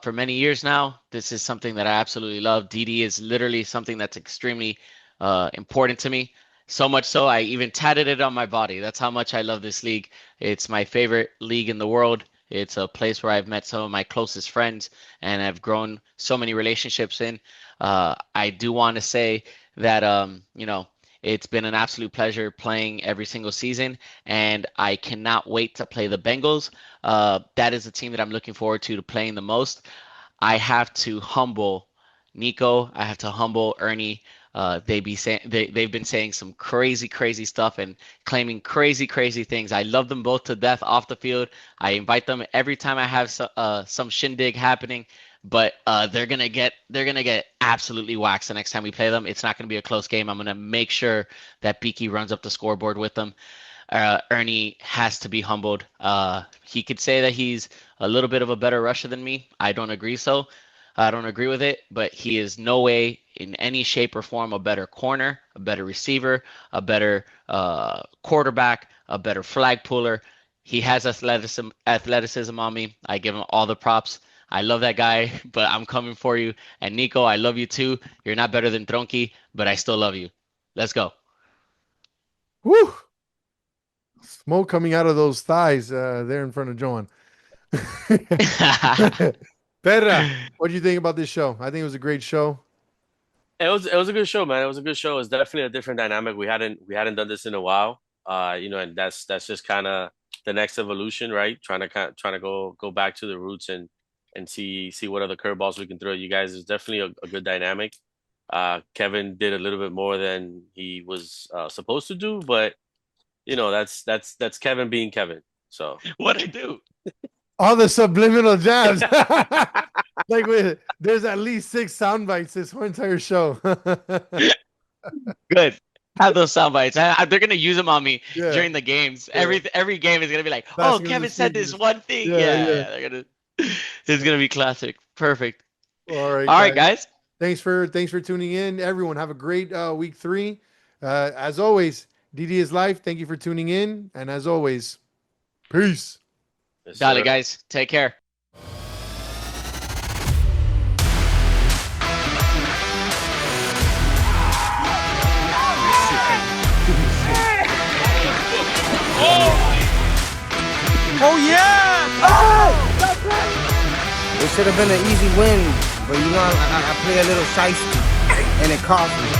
for many years now. This is something that I absolutely love. DD is literally something that's extremely important to me. So much so I even tatted it on my body. That's how much I love this league. It's my favorite league in the world. It's a place where I've met some of my closest friends and I've grown so many relationships in. I do want to say that it's been an absolute pleasure playing every single season, and I cannot wait to play the Bengals. That is the team that I'm looking forward to playing the most. I have to humble Nico. I have to humble Ernie. They've been saying some crazy, crazy stuff and claiming crazy, crazy things. I love them both to death off the field. I invite them every time I have some shindig happening, but they're gonna get absolutely waxed the next time we play them. It's not gonna be a close game. I'm gonna make sure that Beaky runs up the scoreboard with them. Ernie has to be humbled. He could say that he's a little bit of a better rusher than me. I don't agree with it, but he is no way in any shape or form a better corner, a better receiver, a better quarterback, a better flag puller. He has athleticism on me. I give him all the props. I love that guy, but I'm coming for you. And Nico, I love you too. You're not better than Tronky, but I still love you. Let's go. Woo! Smoke coming out of those thighs there in front of Joan. Perra, what do you think about this show? I think it was a great show. It was a good show, man. It was a good show. It's definitely a different dynamic. We hadn't done this in a while. And that's just kind of the next evolution, right? Trying to go back to the roots and see what other curveballs we can throw at you guys. Is definitely a good dynamic. Kevin did a little bit more than he was supposed to do, but that's Kevin being Kevin. So What I do? All the subliminal jabs. There's at least 6 sound bites this whole entire show. Good. Have those sound bites. They're gonna use them on me Yeah. during the games. Yeah. Every game is gonna be like, Passing oh, of the Kevin said this speakers. one thing. Yeah, Yeah, yeah. they're gonna. It's gonna be classic. Perfect. All right, All right, guys. Thanks for tuning in, everyone. Have a great week 3. As always, DD is life. Thank you for tuning in, and as always, peace. yes, Dale, sir. guys. Take care. Oh yeah! It should have been an easy win, but I play a little shiesty, and it cost me.